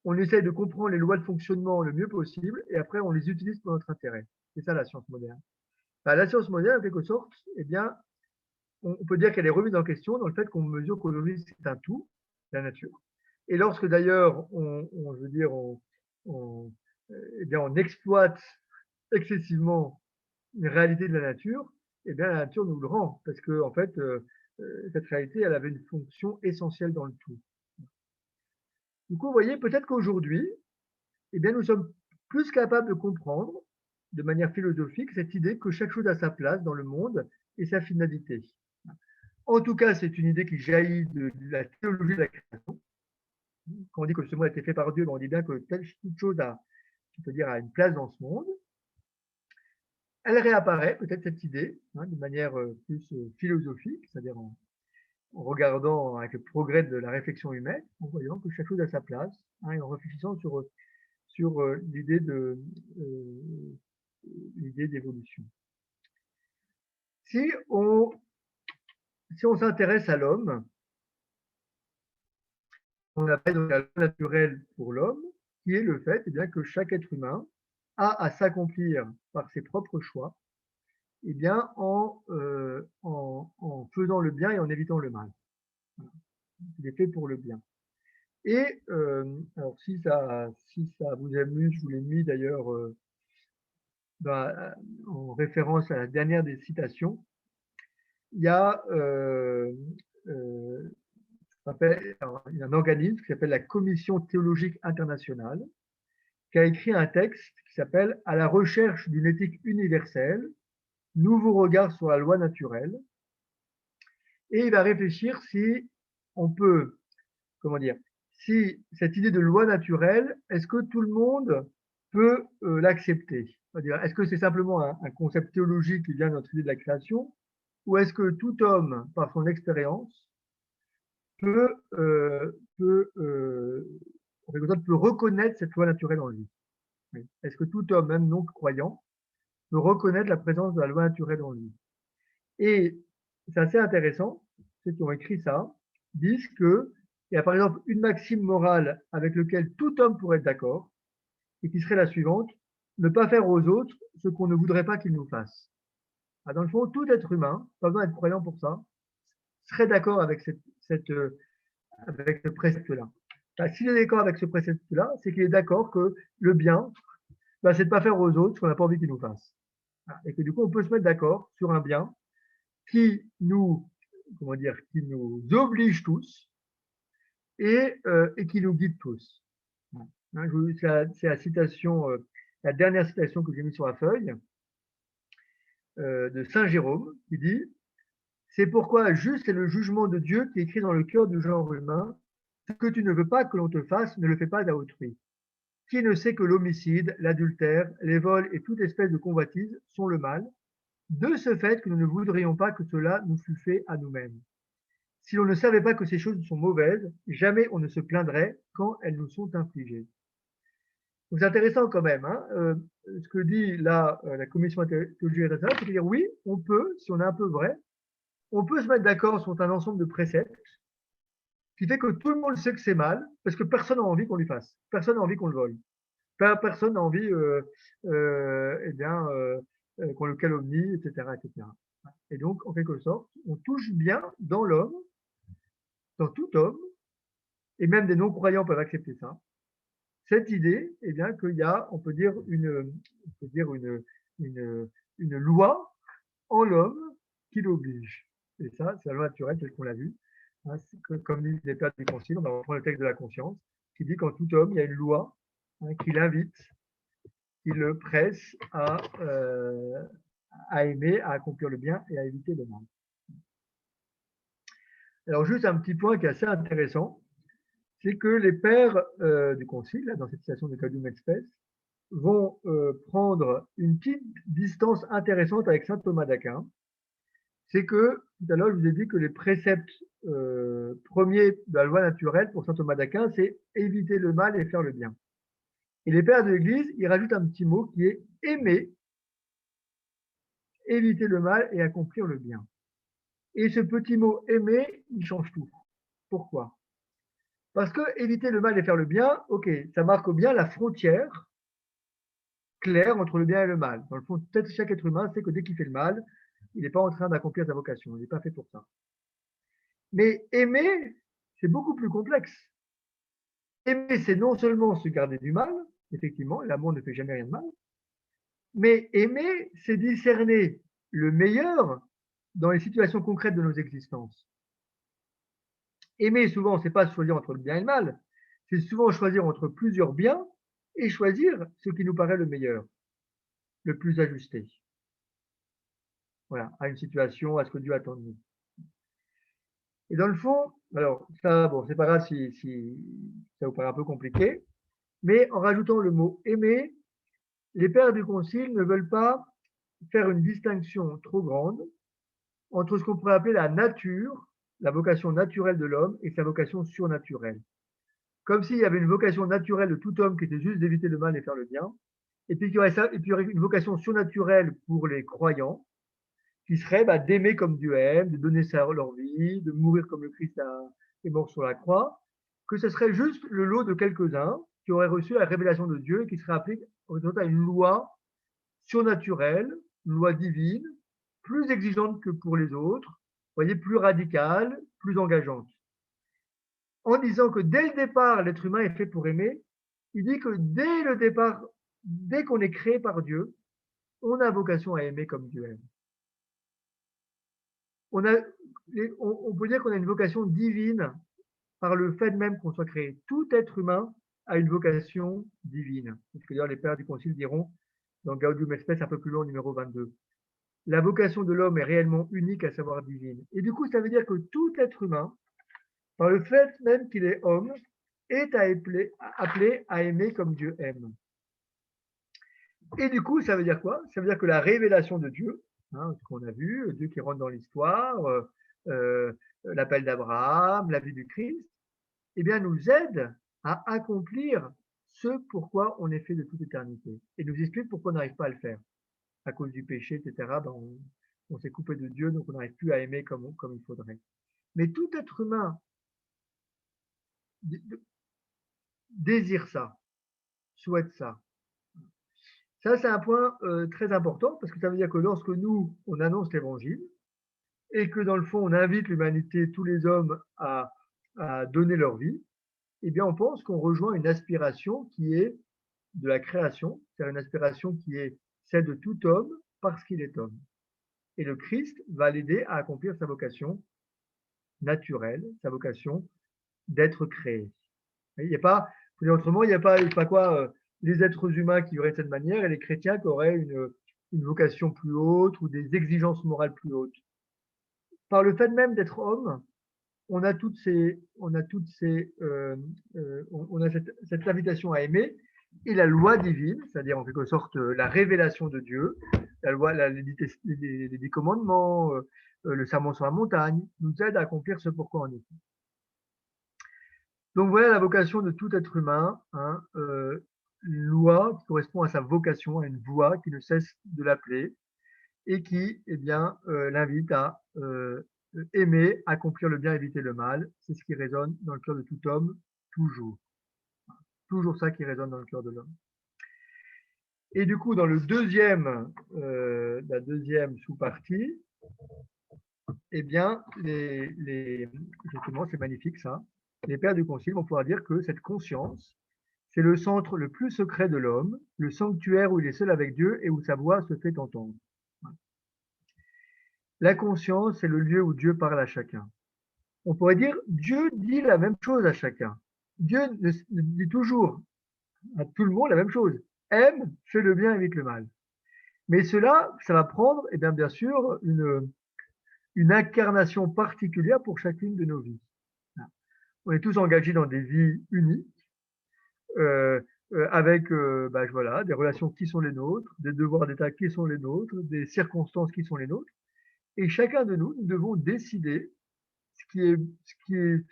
on essaie de comprendre les lois de fonctionnement le mieux possible, et après on les utilise pour notre intérêt. C'est ça la science moderne. Enfin, la science moderne, en quelque sorte, eh bien, on peut dire qu'elle est remise en question dans le fait qu'on mesure qu'aujourd'hui c'est un tout, la nature. Et lorsque d'ailleurs eh bien, on exploite excessivement une réalité de la nature, eh bien la nature nous le rend, parce que en fait cette réalité, elle avait une fonction essentielle dans le tout. Du coup, vous voyez, peut-être qu'aujourd'hui, eh bien, nous sommes plus capables de comprendre de manière philosophique cette idée que chaque chose a sa place dans le monde et sa finalité. En tout cas, c'est une idée qui jaillit de la théologie de la création. Quand on dit que ce monde a été fait par Dieu, on dit bien que toute chose a une place dans ce monde. Elle réapparaît, peut-être cette idée, hein, de manière plus philosophique, c'est-à-dire en regardant avec le progrès de la réflexion humaine, en voyant que chaque chose a sa place, hein, et en réfléchissant sur l'idée d'évolution. Si on s'intéresse à l'homme, on appelle donc la loi naturelle pour l'homme, qui est le fait eh bien, que chaque être humain a à s'accomplir par ses propres choix, eh bien, en faisant le bien et en évitant le mal. Il est fait pour le bien. Et alors si ça vous amuse, je vous l'ai mis d'ailleurs en référence à la dernière des citations. Il y a il y a un organisme qui s'appelle la Commission théologique internationale, qui a écrit un texte qui s'appelle « À la recherche d'une éthique universelle, nouveau regard sur la loi naturelle ». Et il va réfléchir si on peut, si cette idée de loi naturelle, est-ce que tout le monde peut l'accepter? C'est-à-dire, est-ce que c'est simplement un concept théologique qui vient de notre idée de la création, ou est-ce que tout homme, par son expérience, peut reconnaître cette loi naturelle en lui? Est-ce que tout homme, même non croyant, peut reconnaître la présence de la loi naturelle en lui? Et c'est assez intéressant, ceux qui ont écrit ça disent qu'il y a par exemple une maxime morale avec laquelle tout homme pourrait être d'accord, et qui serait la suivante: ne pas faire aux autres ce qu'on ne voudrait pas qu'ils nous fassent. Dans le fond, tout être humain, pas besoin d'être croyant pour ça, serait d'accord avec avec ce précepte-là. S'il est d'accord avec ce précepte-là, c'est qu'il est d'accord que le bien, c'est de ne pas faire aux autres ce qu'on n'a pas envie qu'ils nous fassent. Et que du coup, on peut se mettre d'accord sur un bien qui nous comment dire, qui nous oblige tous et qui nous guide tous. Hein, c'est la citation, la dernière citation que j'ai mise sur la feuille de Saint Jérôme qui dit « C'est pourquoi juste est le jugement de Dieu qui est écrit dans le cœur du genre humain. Ce que tu ne veux pas que l'on te fasse, ne le fais pas à autrui. Qui ne sait que l'homicide, l'adultère, les vols et toute espèce de convoitise sont le mal, de ce fait que nous ne voudrions pas que cela nous fût fait à nous-mêmes. Si l'on ne savait pas que ces choses sont mauvaises, jamais on ne se plaindrait quand elles nous sont infligées. » Donc c'est intéressant quand même, hein, ce que dit là la commission théologie et raisonnable, c'est de dire oui, on peut, si on est un peu vrai, on peut se mettre d'accord sur un ensemble de préceptes qui fait que tout le monde sait que c'est mal, parce que personne n'a envie qu'on lui fasse, personne n'a envie qu'on le vole, personne n'a envie qu'on le calomnie, etc., etc. Et donc, en quelque sorte, on touche bien dans l'homme, dans tout homme, et même des non-croyants peuvent accepter ça, cette idée, eh bien, qu'il y a, on peut dire, une loi en l'homme qui l'oblige. Et ça, c'est la loi naturelle telle qu'on l'a vu. Hein, comme disent les pères du Concile, on va reprendre le texte de la conscience, qui dit qu'en tout homme, il y a une loi qui l'invite, qui le presse à aimer, à accomplir le bien et à éviter le mal. Alors, juste un petit point qui est assez intéressant, c'est que les pères du Concile, là, dans cette citation de Gaudium et Spes, vont prendre une petite distance intéressante avec saint Thomas d'Aquin. C'est que, tout à l'heure, je vous ai dit que les préceptes premiers de la loi naturelle pour saint Thomas d'Aquin, c'est éviter le mal et faire le bien. Et les pères de l'Église, ils rajoutent un petit mot qui est aimer, éviter le mal et accomplir le bien. Et ce petit mot aimer, il change tout. Pourquoi ? Parce que éviter le mal et faire le bien, ok, ça marque bien la frontière claire entre le bien et le mal. Dans le fond, peut-être chaque être humain sait que dès qu'il fait le mal, il n'est pas en train d'accomplir sa vocation, il n'est pas fait pour ça. Mais aimer, c'est beaucoup plus complexe. Aimer, c'est non seulement se garder du mal, effectivement, l'amour ne fait jamais rien de mal, mais aimer, c'est discerner le meilleur dans les situations concrètes de nos existences. Aimer, souvent, c'est pas choisir entre le bien et le mal, c'est souvent choisir entre plusieurs biens et choisir ce qui nous paraît le meilleur, le plus ajusté. Voilà, à une situation, à ce que Dieu attend de nous. Et dans le fond, alors ça, bon, c'est pas grave si ça vous paraît un peu compliqué, mais en rajoutant le mot aimer, les pères du Concile ne veulent pas faire une distinction trop grande entre ce qu'on pourrait appeler la nature, la vocation naturelle de l'homme et sa vocation surnaturelle. Comme s'il y avait une vocation naturelle de tout homme qui était juste d'éviter le mal et faire le bien, et puis il y aurait une vocation surnaturelle pour les croyants, qui serait d'aimer comme Dieu aime, de donner leur vie, de mourir comme le Christ est mort sur la croix, que ce serait juste le lot de quelques-uns qui auraient reçu la révélation de Dieu et qui serait appliqué à une loi surnaturelle, une loi divine, plus exigeante que pour les autres, voyez, plus radicale, plus engageante. En disant que dès le départ, l'être humain est fait pour aimer, il dit que dès le départ, dès qu'on est créé par Dieu, on a vocation à aimer comme Dieu aime. On peut dire qu'on a une vocation divine par le fait même qu'on soit créé. Tout être humain a une vocation divine. C'est ce que d'ailleurs les pères du Concile diront dans Gaudium et Spes un peu plus long, numéro 22. La vocation de l'homme est réellement unique, à savoir divine. Et du coup, ça veut dire que tout être humain, par le fait même qu'il est homme, est appelé à aimer comme Dieu aime. Et du coup, ça veut dire quoi? Ça veut dire que la révélation de Dieu, ce qu'on a vu, Dieu qui rentre dans l'histoire, l'appel d'Abraham, la vie du Christ, eh bien, nous aide à accomplir ce pourquoi on est fait de toute éternité. Et nous explique pourquoi on n'arrive pas à le faire. À cause du péché, etc., on s'est coupé de Dieu, donc on n'arrive plus à aimer comme il faudrait. Mais tout être humain désire ça, souhaite ça. Ça, c'est un point très important, parce que ça veut dire que lorsque nous, on annonce l'évangile, et que dans le fond, on invite l'humanité, tous les hommes, à donner leur vie, eh bien, on pense qu'on rejoint une aspiration qui est de la création, c'est-à-dire une aspiration qui est celle de tout homme parce qu'il est homme. Et le Christ va l'aider à accomplir sa vocation naturelle, sa vocation d'être créé. Il n'y a pas, pour dire autrement, il n'y a pas quoi, les êtres humains qui auraient de cette manière et les chrétiens qui auraient une vocation plus haute ou des exigences morales plus hautes. Par le fait même d'être homme, on a cette invitation à aimer et la loi divine, c'est-à-dire en quelque sorte la révélation de Dieu, la loi, les 10 commandements, le sermon sur la montagne, nous aide à accomplir ce pourquoi on est ici. Donc voilà la vocation de tout être humain, hein, une loi qui correspond à sa vocation, à une voix qui ne cesse de l'appeler et qui, eh bien, l'invite à aimer, accomplir le bien, éviter le mal. C'est ce qui résonne dans le cœur de tout homme, toujours. Toujours ça qui résonne dans le cœur de l'homme. Et du coup, dans la deuxième sous-partie, eh bien, justement, c'est magnifique ça. Les pères du Concile vont pouvoir dire que cette conscience, c'est le centre le plus secret de l'homme, le sanctuaire où il est seul avec Dieu et où sa voix se fait entendre. La conscience, c'est le lieu où Dieu parle à chacun. On pourrait dire, Dieu dit la même chose à chacun. Dieu dit toujours à tout le monde la même chose. Aime, fais le bien, évite le mal. Mais cela, ça va prendre, eh bien sûr, une incarnation particulière pour chacune de nos vies. On est tous engagés dans des vies uniques, avec voilà, des relations qui sont les nôtres, des devoirs d'État qui sont les nôtres, des circonstances qui sont les nôtres. Et chacun de nous, nous devons décider ce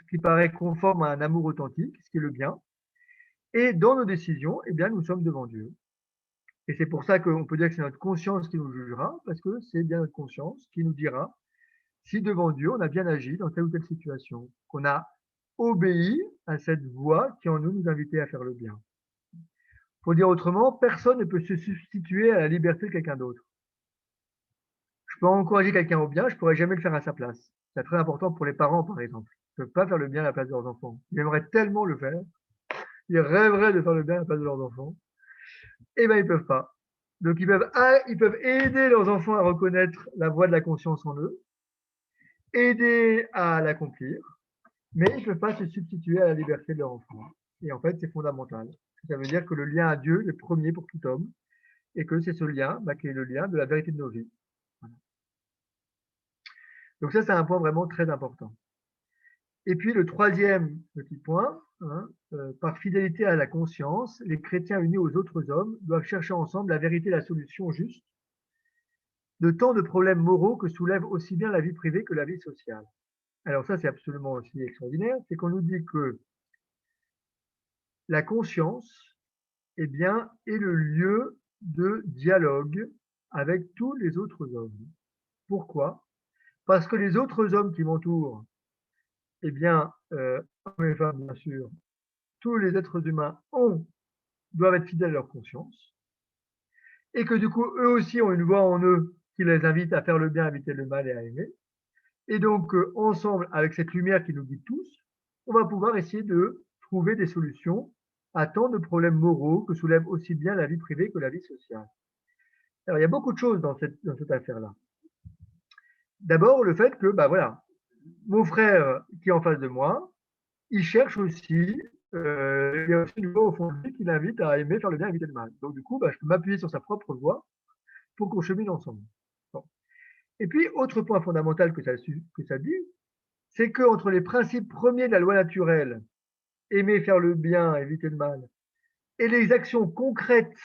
qui paraît conforme à un amour authentique, ce qui est le bien. Et dans nos décisions, eh bien, nous sommes devant Dieu. Et c'est pour ça qu'on peut dire que c'est notre conscience qui nous jugera, parce que c'est bien notre conscience qui nous dira si devant Dieu, on a bien agi dans telle ou telle situation, qu'on a obéi à cette voix qui en nous invitait à faire le bien. Pour dire autrement, personne ne peut se substituer à la liberté de quelqu'un d'autre. Je peux encourager quelqu'un au bien, je ne pourrais jamais le faire à sa place. C'est très important pour les parents, par exemple. Ils ne peuvent pas faire le bien à la place de leurs enfants. Ils aimeraient tellement le faire. Ils rêveraient de faire le bien à la place de leurs enfants. Eh bien, ils ne peuvent pas. Donc, ils peuvent aider leurs enfants à reconnaître la voix de la conscience en eux, aider à l'accomplir, mais ils ne peuvent pas se substituer à la liberté de leur enfant. Et en fait, c'est fondamental. Ça veut dire que le lien à Dieu est premier pour tout homme, et que c'est ce lien qui est le lien de la vérité de nos vies. Voilà. Donc ça, c'est un point vraiment très important. Et puis le troisième petit point, par fidélité à la conscience, les chrétiens unis aux autres hommes doivent chercher ensemble la vérité et la solution juste de tant de problèmes moraux que soulève aussi bien la vie privée que la vie sociale. Alors ça, c'est absolument aussi extraordinaire, c'est qu'on nous dit que la conscience, eh bien, est le lieu de dialogue avec tous les autres hommes. Pourquoi? Parce que les autres hommes qui m'entourent, eh bien, hommes et femmes, bien sûr, tous les êtres humains doivent être fidèles à leur conscience, et que du coup, eux aussi ont une voix en eux qui les invite à faire le bien, à éviter le mal et à aimer. Et donc, ensemble, avec cette lumière qui nous guide tous, on va pouvoir essayer de trouver des solutions à tant de problèmes moraux que soulève aussi bien la vie privée que la vie sociale. Alors, il y a beaucoup de choses dans cette affaire-là. D'abord, le fait que, voilà, mon frère qui est en face de moi, il cherche aussi, il y a aussi une voix au fond de lui qui l'invite à aimer, faire le bien, éviter le mal. Donc, du coup, je peux m'appuyer sur sa propre voix pour qu'on chemine ensemble. Bon. Et puis, autre point fondamental que ça dit, c'est qu'entre les principes premiers de la loi naturelle, aimer, faire le bien, éviter le mal, et les actions concrètes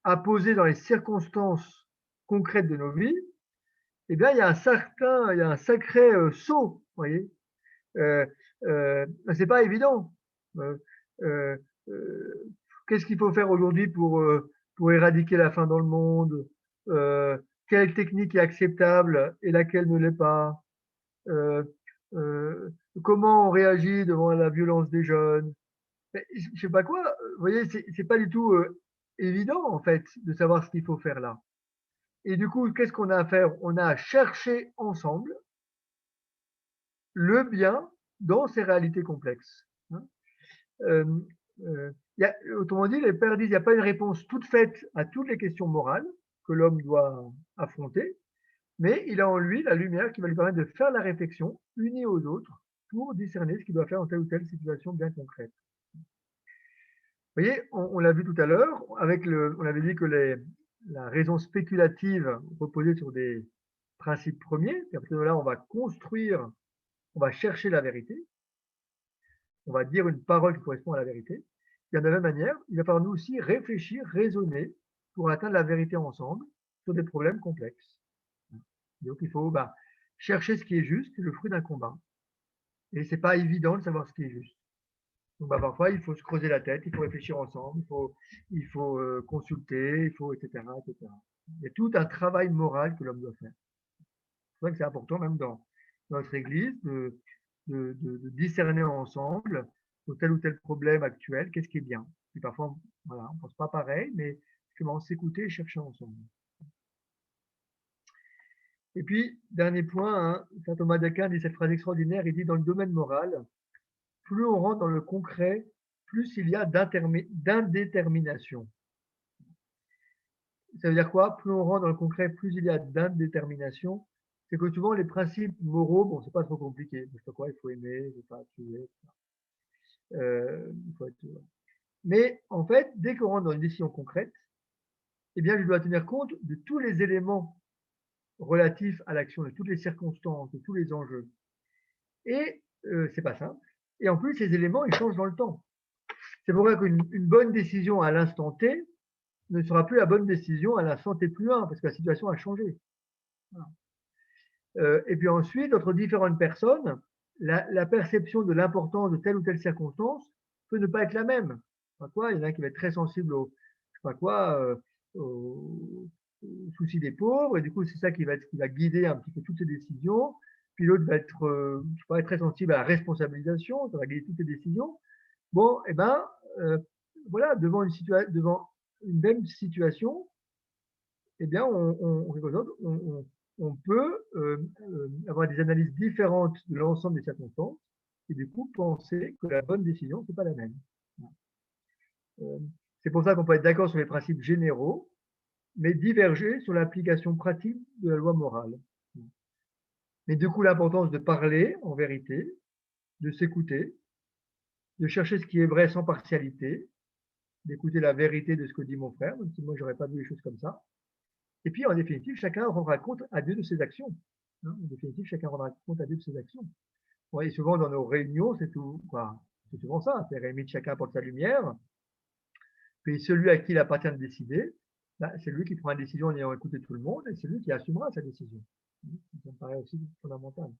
à poser dans les circonstances concrètes de nos vies, eh bien, il y a un sacré saut, vous voyez. C'est pas évident. Qu'est-ce qu'il faut faire aujourd'hui pour éradiquer la faim dans le monde? Quelle technique est acceptable et laquelle ne l'est pas? Comment on réagit devant la violence des jeunes? Je sais pas quoi. Vous voyez, c'est pas du tout évident en fait de savoir ce qu'il faut faire là. Et du coup, qu'est-ce qu'on a à faire? On a à chercher ensemble le bien dans ces réalités complexes. Autrement dit, les pères disent qu'il n'y a pas une réponse toute faite à toutes les questions morales que l'homme doit affronter, mais il a en lui la lumière qui va lui permettre de faire la réflexion unie aux autres pour discerner ce qu'il doit faire dans telle ou telle situation bien concrète. Vous voyez, on l'a vu tout à l'heure, on avait dit que la raison spéculative reposait sur des principes premiers, et à partir de là, on va construire, on va chercher la vérité, on va dire une parole qui correspond à la vérité. Et de la même manière, il va falloir nous aussi réfléchir, raisonner pour atteindre la vérité ensemble sur des problèmes complexes. Donc, il faut chercher ce qui est juste, c'est le fruit d'un combat. Et c'est pas évident de savoir ce qui est juste. Donc, parfois, il faut se creuser la tête, il faut réfléchir ensemble, il faut consulter, etc., etc. Il y a tout un travail moral que l'homme doit faire. C'est vrai que c'est important, même dans notre Église, de discerner ensemble sur tel ou tel problème actuel, qu'est-ce qui est bien. Et parfois, voilà, on ne pense pas pareil, mais comment s'écouter et chercher ensemble. Et puis, dernier point, saint Thomas d'Aquin dit cette phrase extraordinaire, il dit dans le domaine moral, plus on rentre dans le concret, plus il y a d'indétermination. Ça veut dire quoi? Plus on rentre dans le concret, plus il y a d'indétermination. C'est que souvent les principes moraux, bon, c'est pas trop compliqué. Je sais pas quoi, il faut aimer, il faut pas tuer, il faut être... Mais en fait, dès qu'on rentre dans une décision concrète, eh bien, je dois tenir compte de tous les éléments relatifs à l'action, de toutes les circonstances, de tous les enjeux. Et c'est pas simple. Et en plus, ces éléments, ils changent dans le temps. C'est pour ça qu'une bonne décision à l'instant T ne sera plus la bonne décision à l'instant T plus 1, parce que la situation a changé. Voilà. Et puis ensuite, entre différentes personnes, la perception de l'importance de telle ou telle circonstance peut ne pas être la même. Quoi, il y en a qui va être très sensible aux soucis des pauvres, et du coup, c'est ça qui va guider un petit peu toutes ces décisions. Puis l'autre va être, être très sensible à la responsabilisation, ça va guider toutes les décisions. Bon, et ben, voilà, devant une même situation, eh bien, on peut avoir des analyses différentes de l'ensemble des circonstances et du coup penser que la bonne décision, c'est pas la même. C'est pour ça qu'on peut être d'accord sur les principes généraux, mais diverger sur l'application pratique de la loi morale. Mais du coup, l'importance de parler en vérité, de s'écouter, de chercher ce qui est vrai sans partialité, d'écouter la vérité de ce que dit mon frère, même si moi, j'aurais pas vu les choses comme ça. Et puis, en définitive, chacun rendra compte à Dieu de ses actions. En définitive, chacun rendra compte à Dieu de ses actions. Et souvent, dans nos réunions, c'est souvent ça. C'est Rémi, chacun porte sa lumière. Puis celui à qui il appartient de décider, c'est lui qui prend la décision en ayant écouté tout le monde, et c'est lui qui assumera sa décision. Ça me paraît aussi fondamental.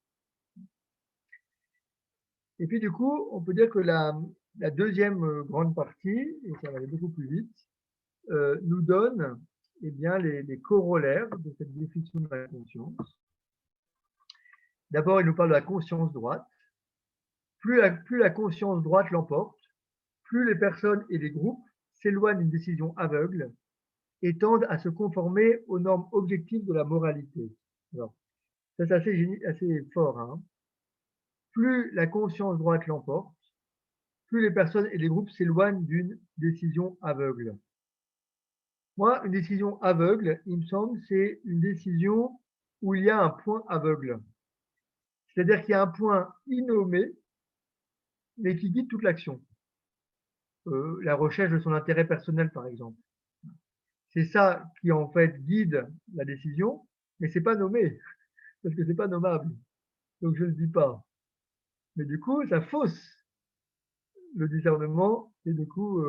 Et puis, du coup, on peut dire que la deuxième grande partie, et ça va aller beaucoup plus vite, nous donne bien, les corollaires de cette définition de la conscience. D'abord, il nous parle de la conscience droite. Plus la conscience droite l'emporte, plus les personnes et les groupes s'éloignent d'une décision aveugle et tendent à se conformer aux normes objectives de la moralité. Alors, ça c'est assez fort. Hein. Plus la conscience droite l'emporte, plus les personnes et les groupes s'éloignent d'une décision aveugle. Moi, une décision aveugle, il me semble, c'est une décision où il y a un point aveugle. C'est-à-dire qu'il y a un point innommé, mais qui guide toute l'action. La recherche de son intérêt personnel, par exemple. C'est ça qui, en fait, guide la décision, mais c'est pas nommé, parce que c'est pas nommable. Donc, je ne dis pas. Mais du coup, ça fausse le discernement et du coup,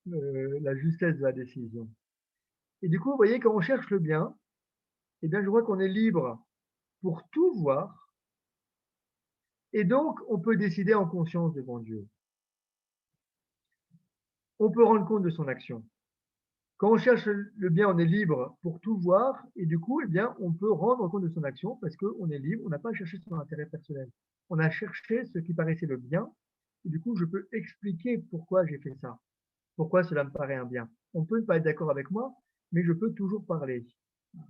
la justesse de la décision. Et du coup, vous voyez, quand on cherche le bien, eh bien, je vois qu'on est libre pour tout voir. Et donc, on peut décider en conscience devant Dieu. On peut rendre compte de son action. Quand on cherche le bien, on est libre pour tout voir. Et du coup, eh bien, on peut rendre compte de son action parce qu'on est libre. On n'a pas cherché son intérêt personnel. On a cherché ce qui paraissait le bien. Et du coup, je peux expliquer pourquoi j'ai fait ça. Pourquoi cela me paraît un bien. On peut ne pas être d'accord avec moi, mais je peux toujours parler. Vous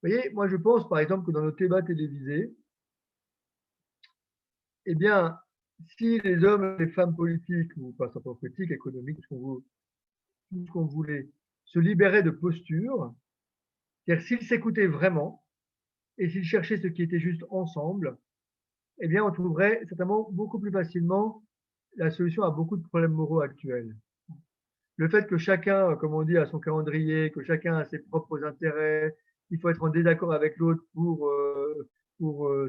voyez, moi, je pense, par exemple, que dans nos débats télévisés, eh bien, si les hommes et les femmes politiques, ou pas simplement politiques, économiques, tout ce qu'on voulait, se libéraient de posture, c'est-à-dire s'ils s'écoutaient vraiment, Et s'il cherchait ce qui était juste ensemble, eh bien, on trouverait certainement beaucoup plus facilement la solution à beaucoup de problèmes moraux actuels. Le fait que chacun, comme on dit, a son calendrier, que chacun a ses propres intérêts, il faut être en désaccord avec l'autre pour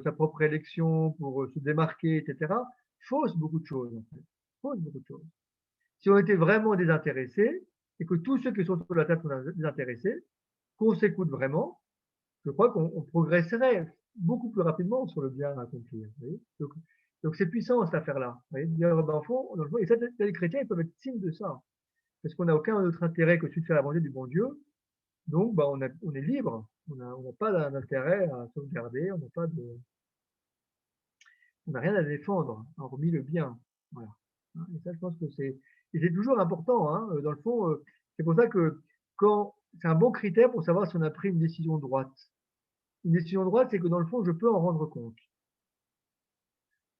sa propre élection, pour se démarquer, etc., fausse beaucoup de choses. En fait. Fausse beaucoup de choses. Si on était vraiment désintéressés et que tous ceux qui sont autour de la table sont désintéressés, qu'on s'écoute vraiment, je crois qu'on progresserait beaucoup plus rapidement sur le bien à accomplir. Donc c'est puissant cette affaire-là. Dans le fond, et ça, les chrétiens ils peuvent être signes de ça. Parce qu'on n'a aucun autre intérêt que celui de faire la volonté du bon Dieu. Donc on est libre. On n'a pas d'intérêt à sauvegarder. On n'a rien à défendre, hormis le bien. Voilà. Et ça, je pense que c'est toujours important. Hein. Dans le fond, c'est pour ça que c'est un bon critère pour savoir si on a pris une décision droite. Une décision droite, c'est que dans le fond, je peux en rendre compte.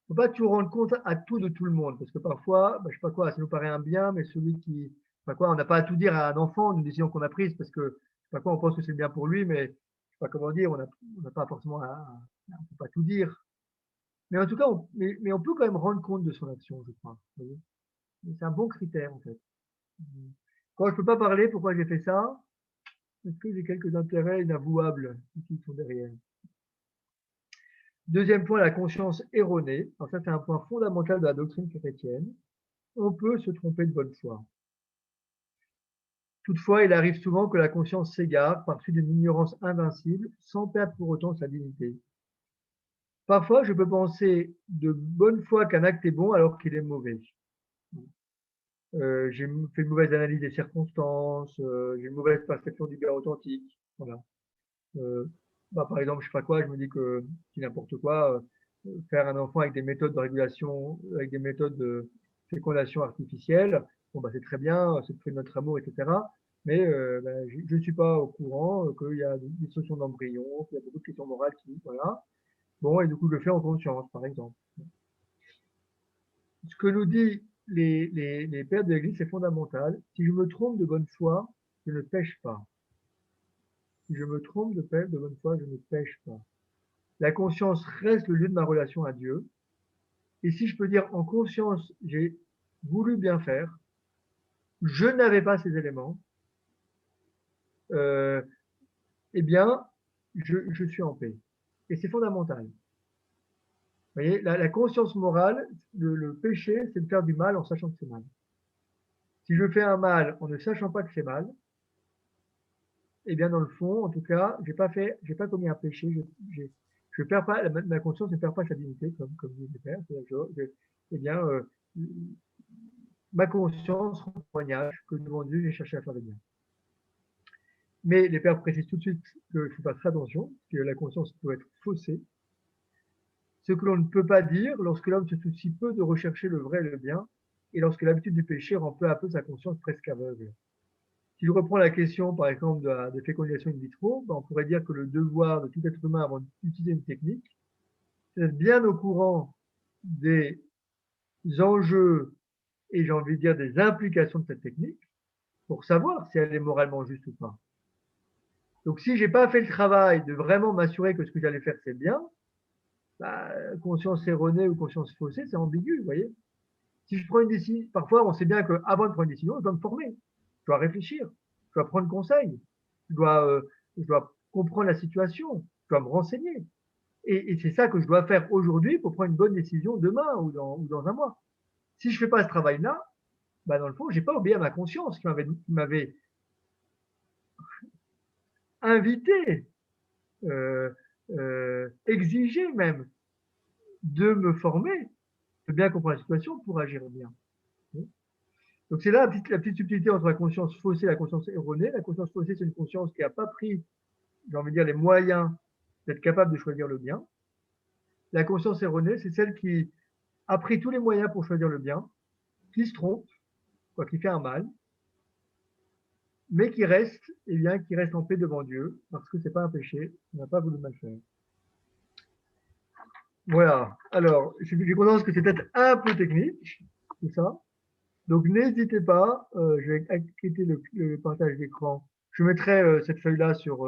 Il ne faut pas toujours rendre compte à tout de tout le monde, parce que parfois, je sais pas quoi, ça nous paraît un bien, mais celui qui, on n'a pas à tout dire à un enfant d'une décision qu'on a prise, parce que, je sais pas quoi, on pense que c'est bien pour lui, mais je sais pas comment dire, on n'a pas forcément on peut pas tout dire. Mais en tout cas, on peut quand même rendre compte de son action, je crois. C'est un bon critère, en fait. Quand je peux pas parler, pourquoi j'ai fait ça? Est-ce que j'ai quelques intérêts inavouables qui sont derrière? Deuxième point, la conscience erronée. Alors ça, c'est un point fondamental de la doctrine chrétienne. On peut se tromper de bonne foi. Toutefois, il arrive souvent que la conscience s'égare par suite d'une ignorance invincible, sans perdre pour autant sa dignité. Parfois, je peux penser de bonne foi qu'un acte est bon alors qu'il est mauvais. J'ai fait une mauvaise analyse des circonstances, j'ai une mauvaise perception du bien authentique. Voilà. Par exemple, je sais pas quoi, je me dis que c'est n'importe quoi, faire un enfant avec des méthodes de régulation, avec des méthodes de fécondation artificielle, c'est très bien, c'est le fruit de notre amour, etc. Mais je ne suis pas au courant qu'il y a des dissociations d'embryons, qu'il y a beaucoup de questions morales qui, voilà. Bon, et du coup, je le fais en conscience, par exemple. Ce que nous dit les pères de l'Église, c'est fondamental. Si je me trompe de bonne foi, je ne pêche pas. Si je me trompe de bonne foi, je ne pêche pas. La conscience reste le lieu de ma relation à Dieu. Et si je peux dire en conscience, j'ai voulu bien faire, je n'avais pas ces éléments, eh bien, je suis en paix. Et c'est fondamental. Vous voyez, la conscience morale, le péché, c'est de faire du mal en sachant que c'est mal. Si je fais un mal en ne sachant pas que c'est mal, eh bien, dans le fond, en tout cas, j'ai pas commis un péché, je perds pas, ma conscience ne perd pas sa dignité, comme dit le Père. Eh bien, ma conscience rend témoignage que devant Dieu, j'ai cherché à faire le bien. Mais les pères précisent tout de suite qu'il faut faire très attention, que la conscience peut être faussée. Ce que l'on ne peut pas dire lorsque l'homme se soucie peu de rechercher le vrai et le bien, et lorsque l'habitude du péché rend peu à peu sa conscience presque aveugle. Si je reprends la question, par exemple, de fécondation in vitro, on pourrait dire que le devoir de tout être humain avant d'utiliser une technique, c'est d'être bien au courant des enjeux et j'ai envie de dire des implications de cette technique pour savoir si elle est moralement juste ou pas. Donc, si j'ai pas fait le travail de vraiment m'assurer que ce que j'allais faire, c'est bien, conscience erronée ou conscience faussée, c'est ambigu, vous voyez. Si je prends une décision, parfois, on sait bien qu'avant de prendre une décision, je dois me former, je dois réfléchir, je dois prendre conseil, je dois comprendre la situation, je dois me renseigner. Et c'est ça que je dois faire aujourd'hui pour prendre une bonne décision demain ou dans un mois. Si je fais pas ce travail-là, dans le fond, j'ai pas obéi à ma conscience qui m'avait invité, exigé même de me former, de bien comprendre la situation pour agir bien. Donc c'est là la petite subtilité entre la conscience faussée et la conscience erronée. La conscience faussée, c'est une conscience qui n'a pas pris, j'ai envie de dire, les moyens d'être capable de choisir le bien. La conscience erronée, c'est celle qui a pris tous les moyens pour choisir le bien, qui se trompe, qui fait un mal, mais qui reste en paix devant Dieu, parce que c'est pas un péché, on n'a pas voulu mal faire. Voilà. Alors, je conscience que c'est peut-être un peu technique, tout ça. Donc, n'hésitez pas, je vais quitter le partage d'écran. Je mettrai cette feuille-là sur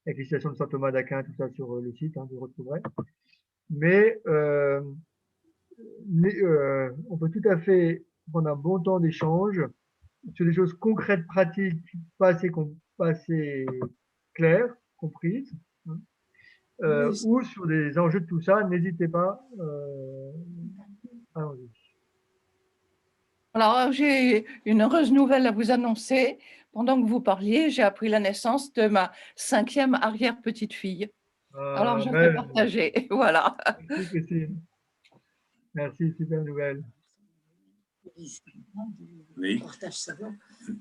avec les citations de saint Thomas d'Aquin, tout ça sur le site, hein, vous retrouverez. Mais on peut tout à fait prendre un bon temps d'échange sur des choses concrètes, pratiques, pas assez claires, comprises, hein, Oui. ou sur des enjeux de tout ça. N'hésitez pas. Allons-y. Alors, j'ai une heureuse nouvelle à vous annoncer. Pendant que vous parliez, j'ai appris la naissance de ma 5e arrière-petite-fille. Alors, je vais partager. Voilà. Merci, Christine. Merci, super nouvelle. Oui. Partage ça va.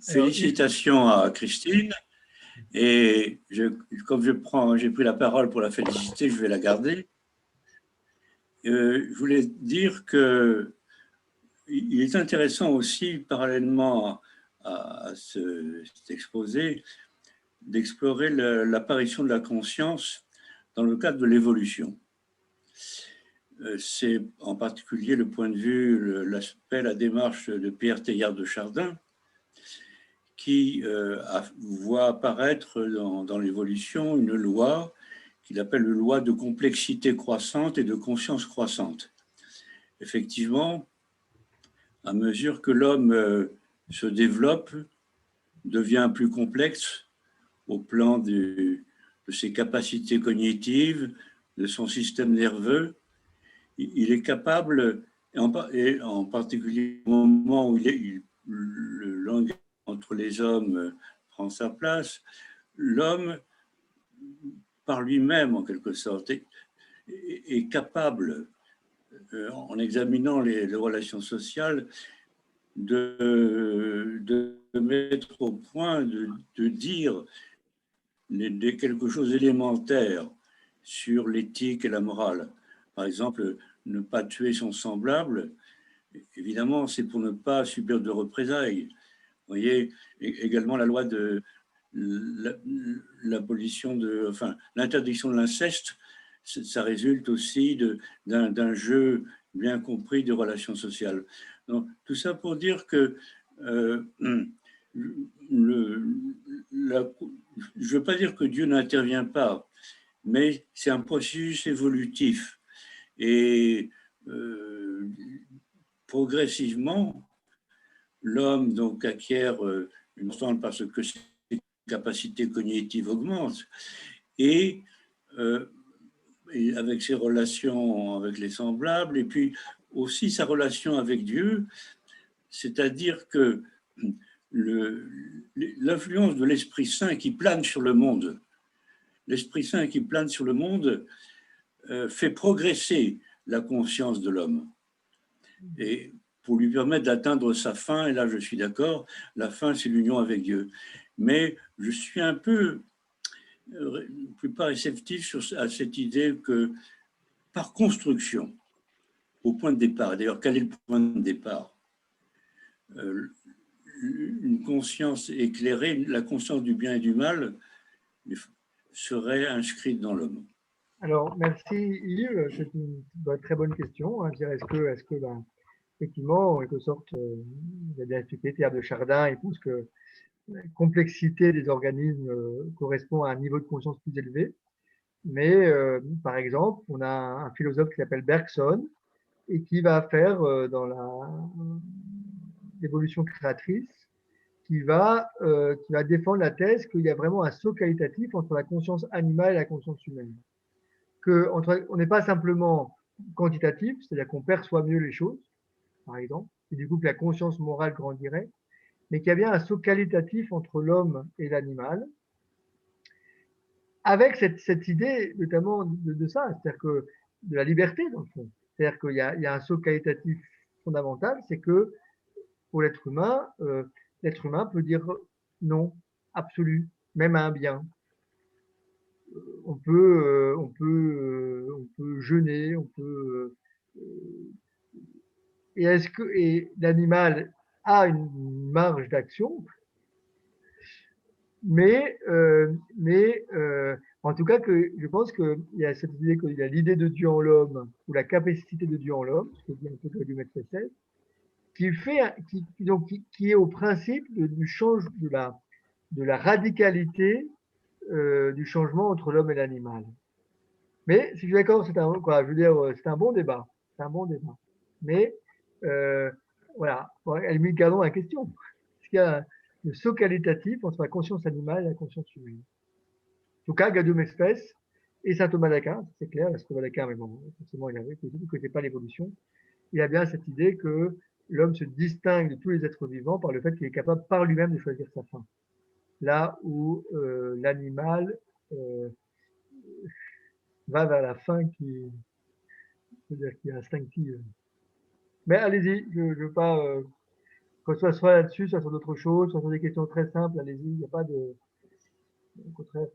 Félicitations à Christine. Et comme j'ai pris la parole pour la féliciter, je vais la garder. Je voulais dire que il est intéressant aussi, parallèlement à cet exposé, d'explorer l'apparition de la conscience dans le cadre de l'évolution. C'est en particulier le point de vue, l'aspect, la démarche de Pierre Teilhard de Chardin, qui voit apparaître dans l'évolution une loi qu'il appelle une loi de complexité croissante et de conscience croissante. Effectivement, à mesure que l'homme se développe, devient plus complexe au plan de ses capacités cognitives, de son système nerveux, il est capable, et en particulier au moment où le langage entre les hommes prend sa place, l'homme, par lui-même en quelque sorte, est capable, en examinant les relations sociales, de mettre au point, de dire quelque chose d'élémentaire sur l'éthique et la morale. Par exemple, ne pas tuer son semblable, évidemment, c'est pour ne pas subir de représailles. Vous voyez, également la loi de l'abolition l'interdiction de l'inceste, ça résulte aussi d'un jeu bien compris de relations sociales. Donc, tout ça pour dire que je ne veux pas dire que Dieu n'intervient pas, mais c'est un processus évolutif. Et progressivement, l'homme donc acquiert une constante parce que ses capacités cognitives augmentent et avec ses relations avec les semblables et puis aussi sa relation avec Dieu, c'est-à-dire que l'influence de l'Esprit Saint qui plane sur le monde, l'Esprit Saint qui plane sur le monde fait progresser la conscience de l'homme. Et pour lui permettre d'atteindre sa fin, et là je suis d'accord, la fin c'est l'union avec Dieu. Mais je suis un peu plus pas réceptif à cette idée que par construction, au point de départ, d'ailleurs quel est le point de départ, une conscience éclairée, la conscience du bien et du mal serait inscrite dans l'homme. Alors, merci Yves, c'est une très bonne question. Est-ce que effectivement, en quelque sorte, il a bien expliqué, Teilhard de Chardin, il pense que la complexité des organismes correspond à un niveau de conscience plus élevé. Mais par exemple, on a un philosophe qui s'appelle Bergson et qui va faire dans l'évolution créatrice, qui va défendre la thèse qu'il y a vraiment un saut qualitatif entre la conscience animale et la conscience humaine. On n'est pas simplement quantitatif, c'est-à-dire qu'on perçoit mieux les choses, par exemple, et du coup que la conscience morale grandirait, mais qu'il y a bien un saut qualitatif entre l'homme et l'animal, avec cette idée notamment de ça, c'est-à-dire que de la liberté dans le fond. C'est-à-dire qu'il y a un saut qualitatif fondamental, c'est que pour l'être humain peut dire non, absolu, même à un bien. On peut jeûner, et l'animal a une marge d'action, mais en tout cas je pense qu'il y a cette idée qu'il y a l'idée de Dieu en l'homme ou la capacité de Dieu en l'homme, ce que dit un peu du maître Sey, qui est au principe du change de la radicalité du changement entre l'homme et l'animal. Mais si je suis d'accord, c'est un, quoi, je veux dire, c'est un bon débat. C'est un bon débat. Mais voilà, à la limite, gardons la question. Est-ce qu'il y a le saut qualitatif entre la conscience animale et la conscience humaine? En tout cas, Gaudium Expes et saint Thomas d'Aquin, c'est clair, saint Thomas d'Aquin, mais bon, forcément, il ne connaissait pas l'évolution. Il a bien cette idée que l'homme se distingue de tous les êtres vivants par le fait qu'il est capable par lui-même de choisir sa fin. Là où l'animal va vers la fin qui est instinctive. Mais allez-y, je ne veux pas que ce soit là-dessus, soit sur d'autres choses, soit sur des questions très simples, allez-y, il n'y a pas de... Au contraire,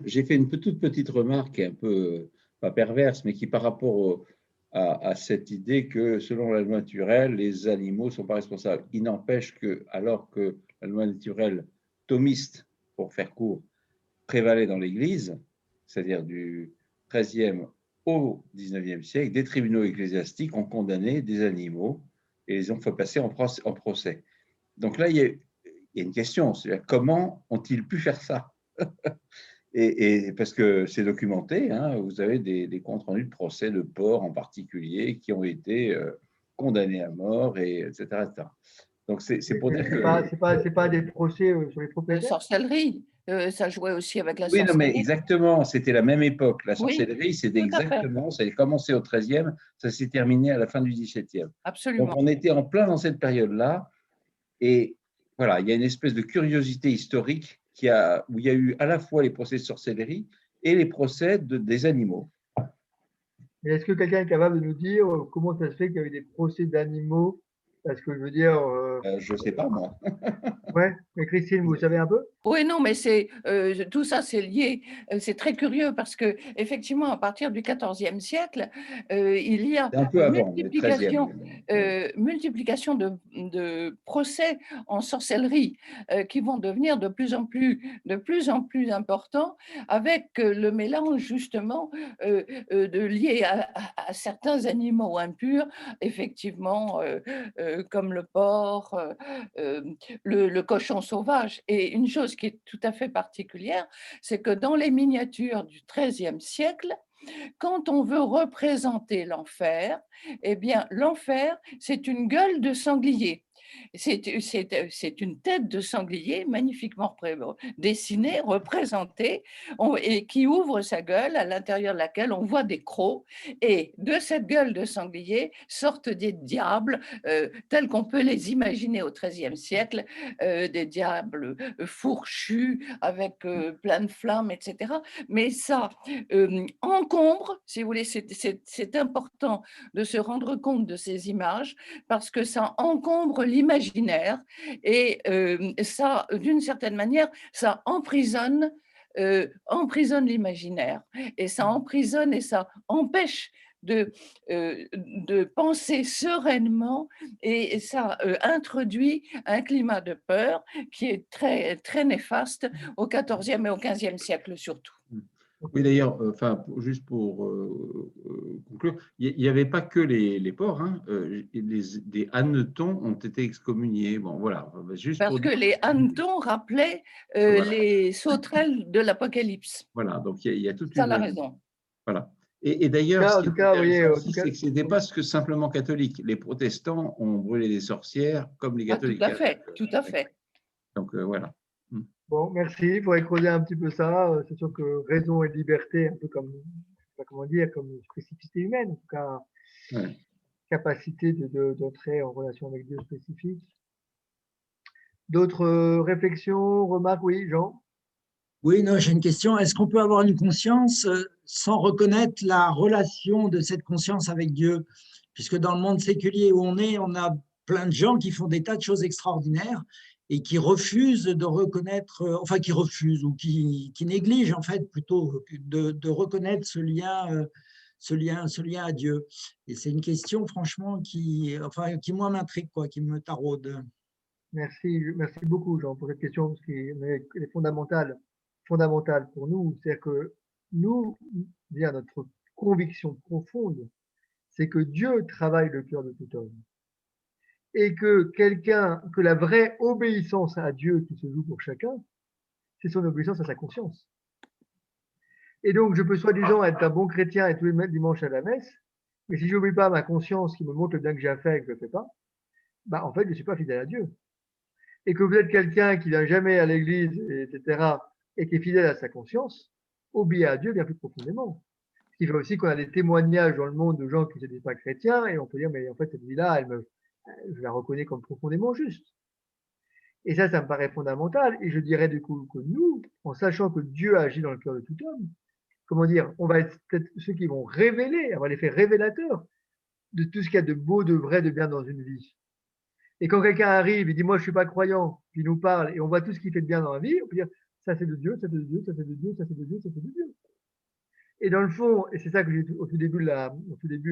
j'ai fait une toute petite remarque un peu, pas perverse, mais qui par rapport à cette idée que selon la loi naturelle, les animaux ne sont pas responsables. Il n'empêche que, alors que la loi naturelle thomiste, pour faire court, prévalait dans l'Église, c'est-à-dire du XIIIe au XIXe siècle, des tribunaux ecclésiastiques ont condamné des animaux et les ont fait passer en procès. Donc là, il y a une question, c'est comment ont-ils pu faire ça? et parce que c'est documenté, hein, vous avez des comptes rendus de procès de porcs en particulier qui ont été condamnés à mort, etc., etc. Donc c'est pour dire que… C'est pas des procès sur les propriétaires. Sorcellerie, ça jouait aussi avec la Oui, sorcellerie. non, mais exactement, c'était la même époque. La sorcellerie, Oui, c'était exactement, ça a commencé au XIIIe, ça s'est terminé à la fin du XVIIe. Absolument. Donc on était en plein dans cette période-là, et voilà, il y a une espèce de curiosité historique où il y a eu à la fois les procès de sorcellerie et les procès des animaux. Est-ce que quelqu'un est capable de nous dire comment ça se fait qu'il y a eu des procès d'animaux? Parce que je veux dire… je ne sais pas, moi. Ouais, mais Christine, vous savez un peu? Oui, non, mais tout ça, c'est lié. C'est très curieux parce que effectivement, à partir du XIVe siècle, il y a un peu avant, multiplication de procès en sorcellerie qui vont devenir de plus en plus importants avec le mélange justement lié à certains animaux impurs, effectivement, comme le porc, le cochon sauvage. Et une chose qui est tout à fait particulière, c'est que dans les miniatures du XIIIe siècle, quand on veut représenter l'enfer, eh bien, l'enfer, c'est une gueule de sanglier. C'est une tête de sanglier magnifiquement dessinée, représentée, et qui ouvre sa gueule, à l'intérieur de laquelle on voit des crocs. Et de cette gueule de sanglier sortent des diables, tels qu'on peut les imaginer au XIIIe siècle, des diables fourchus, avec plein de flammes, etc. Mais ça encombre, si vous voulez, c'est important de se rendre compte de ces images, parce que ça encombre l'imaginaire et ça, d'une certaine manière, ça emprisonne l'imaginaire et ça emprisonne et ça empêche de penser sereinement et ça introduit un climat de peur qui est très, très néfaste au XIVe et au XVe siècle surtout. Oui, d'ailleurs, juste pour conclure, il n'y avait pas que les porcs, hein, des hannetons ont été excommuniés. Bon, voilà. Juste parce que les hannetons rappelaient les sauterelles de l'Apocalypse. Voilà, donc il y a toute ça une… Ça, la raison. Voilà. Et d'ailleurs, ce qui n'était pas simplement catholique. Les protestants ont brûlé des sorcières comme les catholiques. Tout à fait, tout à fait. Donc, voilà. Bon, merci. Il faudrait creuser un petit peu ça. C'est sûr que raison et liberté, un peu comme, je sais pas comment dire, comme spécificité humaine, en tout cas, capacité d'entrer en relation avec Dieu spécifique. D'autres réflexions, remarques? Oui, Jean? Oui, non, j'ai une question. Est-ce qu'on peut avoir une conscience sans reconnaître la relation de cette conscience avec Dieu? Puisque dans le monde séculier où on a plein de gens qui font des tas de choses extraordinaires et qui refusent de reconnaître, enfin qui refusent ou qui négligent en fait plutôt de reconnaître ce lien à Dieu. Et c'est une question franchement qui moi m'intrigue, qui me taraude. Merci beaucoup Jean pour cette question parce qu'elle est fondamentale pour nous. C'est-à-dire que nous, notre conviction profonde, c'est que Dieu travaille le cœur de tout homme. Et que la vraie obéissance à Dieu qui se joue pour chacun, c'est son obéissance à sa conscience. Et donc, je peux soi-disant être un bon chrétien et tous les dimanches à la messe, mais si je n'obéis pas à ma conscience qui me montre le bien que j'ai à faire et que je ne le fais pas, bah, en fait, je ne suis pas fidèle à Dieu. Et que vous êtes quelqu'un qui ne vient jamais à l'église, etc., et qui est fidèle à sa conscience, obéir à Dieu bien plus profondément. Ce qui fait aussi qu'on a des témoignages dans le monde de gens qui ne se disent pas chrétiens, et on peut dire, mais en fait, cette vie-là, je la reconnais comme profondément juste. Et ça me paraît fondamental. Et je dirais du coup que nous, en sachant que Dieu agit dans le cœur de tout homme, comment dire, on va être peut-être ceux qui vont révéler, avoir l'effet révélateur de tout ce qu'il y a de beau, de vrai, de bien dans une vie. Et quand quelqu'un arrive, il dit, moi, je suis pas croyant, puis il nous parle, et on voit tout ce qui fait de bien dans la vie, on peut dire, ça c'est de Dieu, ça c'est de Dieu, ça c'est de Dieu, ça c'est de Dieu, ça c'est de Dieu. Et dans le fond, et c'est ça que j'ai dit au tout début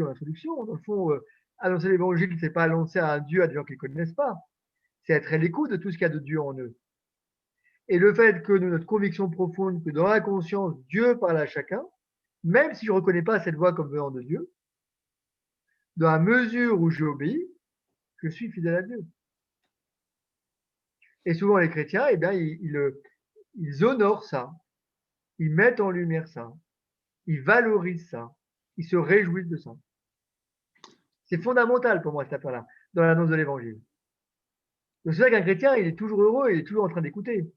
en introduction, dans le fond, annoncer l'évangile, c'est pas annoncer à un Dieu à des gens qui ne connaissent pas, c'est être à l'écoute de tout ce qu'il y a de Dieu en eux. Et le fait que notre conviction profonde, que dans la conscience, Dieu parle à chacun, même si je ne reconnais pas cette voix comme venant de Dieu, dans la mesure où j'obéis, je suis fidèle à Dieu. Et souvent, les chrétiens, eh bien, ils honorent ça, ils mettent en lumière ça, ils valorisent ça, ils se réjouissent de ça. C'est fondamental pour moi, cette affaire-là, dans l'annonce de l'évangile. C'est vrai qu'un chrétien, il est toujours heureux, il est toujours en train d'écouter,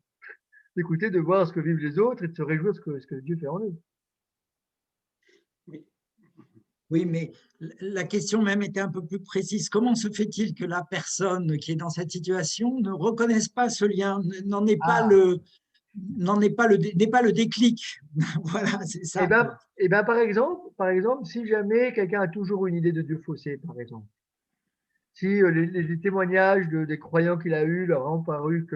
de voir ce que vivent les autres et de se réjouir de ce que Dieu fait en eux. Oui, mais la question même était un peu plus précise. Comment se fait-il que la personne qui est dans cette situation ne reconnaisse pas ce lien, n'est pas le déclic? Voilà, c'est ça. Eh ben, par exemple, si jamais quelqu'un a toujours une idée de Dieu faussée, par exemple, si les témoignages des croyants qu'il a eus leur ont paru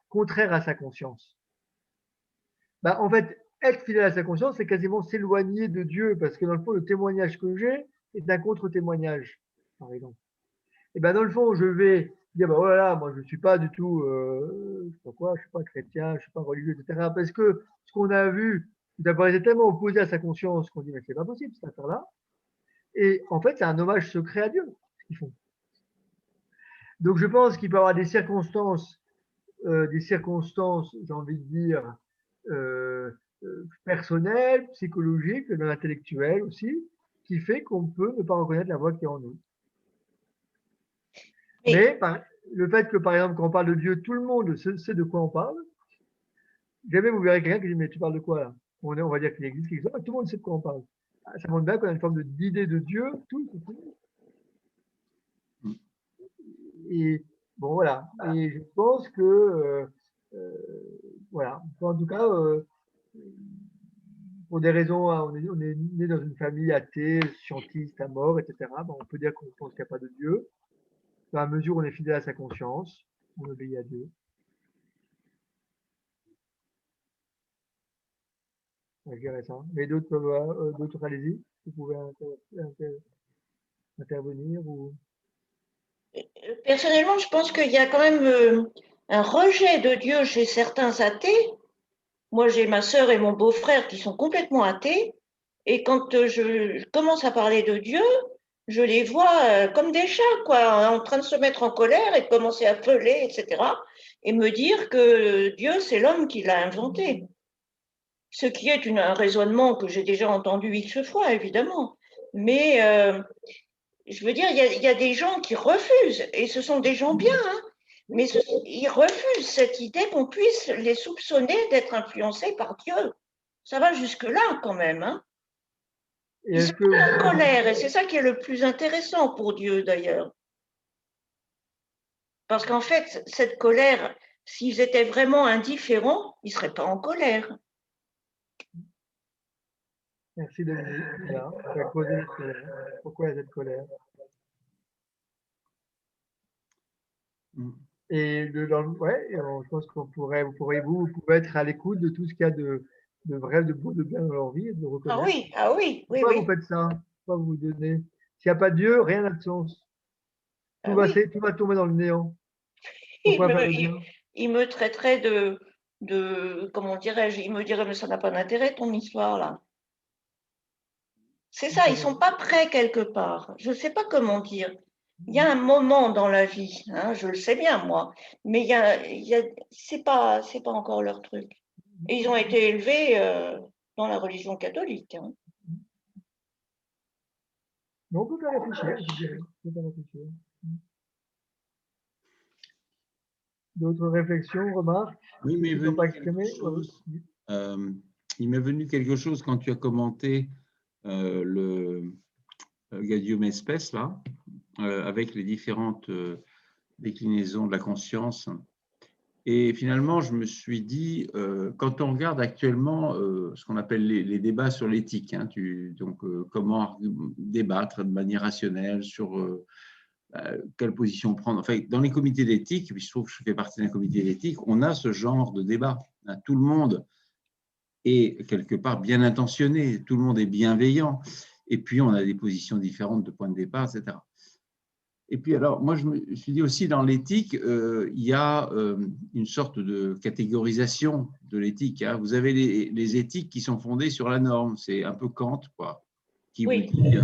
contraires à sa conscience, bah, en fait, être fidèle à sa conscience, c'est quasiment s'éloigner de Dieu, parce que dans le fond, le témoignage que j'ai est un contre-témoigngnage, par exemple. Et ben dans le fond, je vais dire, bah, oh là là, moi je ne suis pas du tout, je sais pas quoi, je ne suis pas chrétien, je ne suis pas religieux, etc. Parce que ce qu'on a vu, d'abord, était tellement opposé à sa conscience qu'on dit, mais c'est pas possible cette affaire-là. Et en fait, c'est un hommage secret à Dieu, ce qu'ils font. Donc je pense qu'il peut y avoir des circonstances, j'ai envie de dire, personnel, psychologique, même intellectuel aussi, qui fait qu'on peut ne pas reconnaître la voix qui est en nous. Mais le fait que, par exemple, quand on parle de Dieu, tout le monde sait de quoi on parle. Jamais vous verrez quelqu'un qui dit, mais tu parles de quoi là? On va dire qu'il existe quelque chose, tout le monde sait de quoi on parle. Ça montre bien qu'on a une forme d'idée de Dieu, tout. Et bon, voilà. Et je pense que, voilà. En tout cas, pour des raisons, on est né dans une famille athée, scientiste à mort, etc. Bon, on peut dire qu'on pense qu'il n'y a pas de Dieu. Dans la mesure où on est fidèle à sa conscience, on obéit à Dieu. Je dirais ça. Mais d'autres, allez-y, vous pouvez intervenir. Ou... Personnellement, je pense qu'il y a quand même un rejet de Dieu chez certains athées. Moi, j'ai ma sœur et mon beau-frère qui sont complètement athées. Et quand je commence à parler de Dieu, je les vois comme des chats, quoi, en train de se mettre en colère et de commencer à peuler, etc. Et me dire que Dieu, c'est l'homme qui l'a inventé. Ce qui est un raisonnement que j'ai déjà entendu X fois, évidemment. Mais je veux dire, il y a des gens qui refusent, et ce sont des gens bien, hein, mais ils refusent cette idée qu'on puisse les soupçonner d'être influencés par Dieu. Ça va jusque-là quand même, hein. Ils sont en colère, et c'est ça qui est le plus intéressant pour Dieu d'ailleurs. Parce qu'en fait, cette colère, s'ils étaient vraiment indifférents, ils ne seraient pas en colère. Merci Dominique. Voilà. Pourquoi il y a cette colère? Et je pense qu'on pourrait, vous pouvez être à l'écoute de tout ce qu'il y a de vrai, de beau, de bien dans leur vie et de reconnaître. Ah oui. Pourquoi vous faites ça? Pourquoi vous donnez? S'il n'y a pas de Dieu, rien n'a de sens. Tout va tomber dans le néant. Pourquoi faire le bien? Il me traiterait de comment dirais-je, il me dirait, mais ça n'a pas d'intérêt ton histoire là. C'est ça, ils ne sont pas prêts quelque part. Je ne sais pas comment dire. Il y a un moment dans la vie, hein, je le sais bien moi, mais c'est pas encore leur truc. Et ils ont été élevés dans la religion catholique. Hein. Mais on peut faire réfléchir, je dirais. On peut faire réfléchir. D'autres réflexions, remarques? Oui, mais Qui ne sont pas exprimées? il m'est venu quelque chose quand tu as commenté le Gaudium Espèce, là, avec les différentes déclinaisons de la conscience. Et finalement, je me suis dit, quand on regarde actuellement ce qu'on appelle les débats sur l'éthique, hein, comment débattre de manière rationnelle sur quelle position prendre. Enfin, dans les comités d'éthique, il se trouve que je fais partie d'un comité d'éthique, on a ce genre de débat. Hein, tout le monde est quelque part bien intentionné, tout le monde est bienveillant, et puis on a des positions différentes de point de départ, etc. Et puis alors, moi je me suis dit aussi dans l'éthique, il y a une sorte de catégorisation de l'éthique. Hein. Vous avez les éthiques qui sont fondées sur la norme, c'est un peu Kant, quoi, qui vous dit,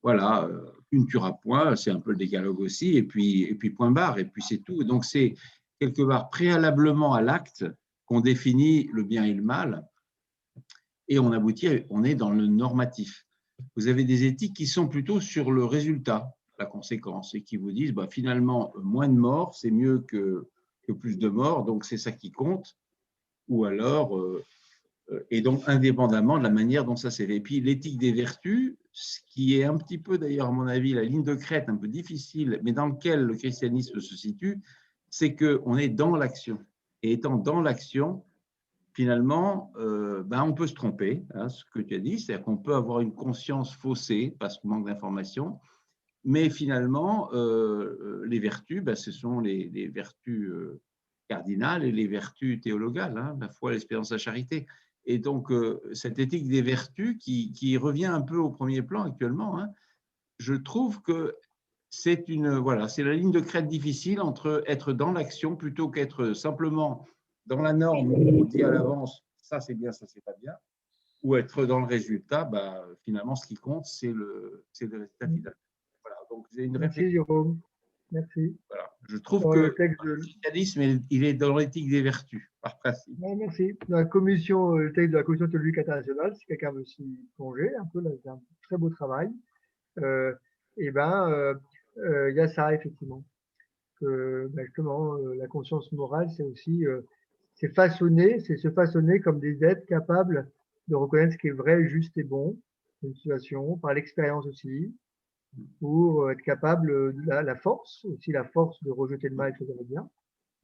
voilà, tu ne tueras point, c'est un peu le décalogue aussi, et puis point barre, et puis c'est tout. Donc c'est quelque part préalablement à l'acte qu'on définit le bien et le mal, et on aboutit, on est dans le normatif. Vous avez des éthiques qui sont plutôt sur le résultat, la conséquence, et qui vous disent, bah, finalement, moins de morts, c'est mieux que plus de morts, donc c'est ça qui compte, ou alors, et donc indépendamment de la manière dont ça s'est fait. Et puis l'éthique des vertus, ce qui est un petit peu d'ailleurs, à mon avis, la ligne de crête un peu difficile, mais dans lequel le christianisme se situe, c'est qu'on est dans l'action. Et étant dans l'action, finalement, on peut se tromper, hein, ce que tu as dit, c'est-à-dire qu'on peut avoir une conscience faussée parce qu'on manque d'informations, mais finalement, les vertus, ce sont les vertus cardinales et les vertus théologales, hein, la foi, l'espérance, la charité. Et donc, cette éthique des vertus qui revient un peu au premier plan actuellement, hein, je trouve que c'est la ligne de crête difficile entre être dans l'action plutôt qu'être simplement dans la norme, on dit à l'avance, ça c'est bien, ça c'est pas bien, ou être dans le résultat, finalement ce qui compte, c'est le résultat final. Voilà, donc j'ai une réflexion. Merci Jérôme, merci. Voilà. Je trouve que le christianisme, il est dans l'éthique des vertus, par principe. Ouais, merci. Dans la commission, le texte de la commission théologique internationale, si quelqu'un veut s'y plonger un peu, là, c'est un très beau travail. Il y a ça, effectivement. Justement, la conscience morale, c'est aussi c'est se façonner comme des êtres capables de reconnaître ce qui est vrai, juste et bon dans une situation, par l'expérience aussi, pour être capable de la force, aussi la force de rejeter le mal et de choisir le bien.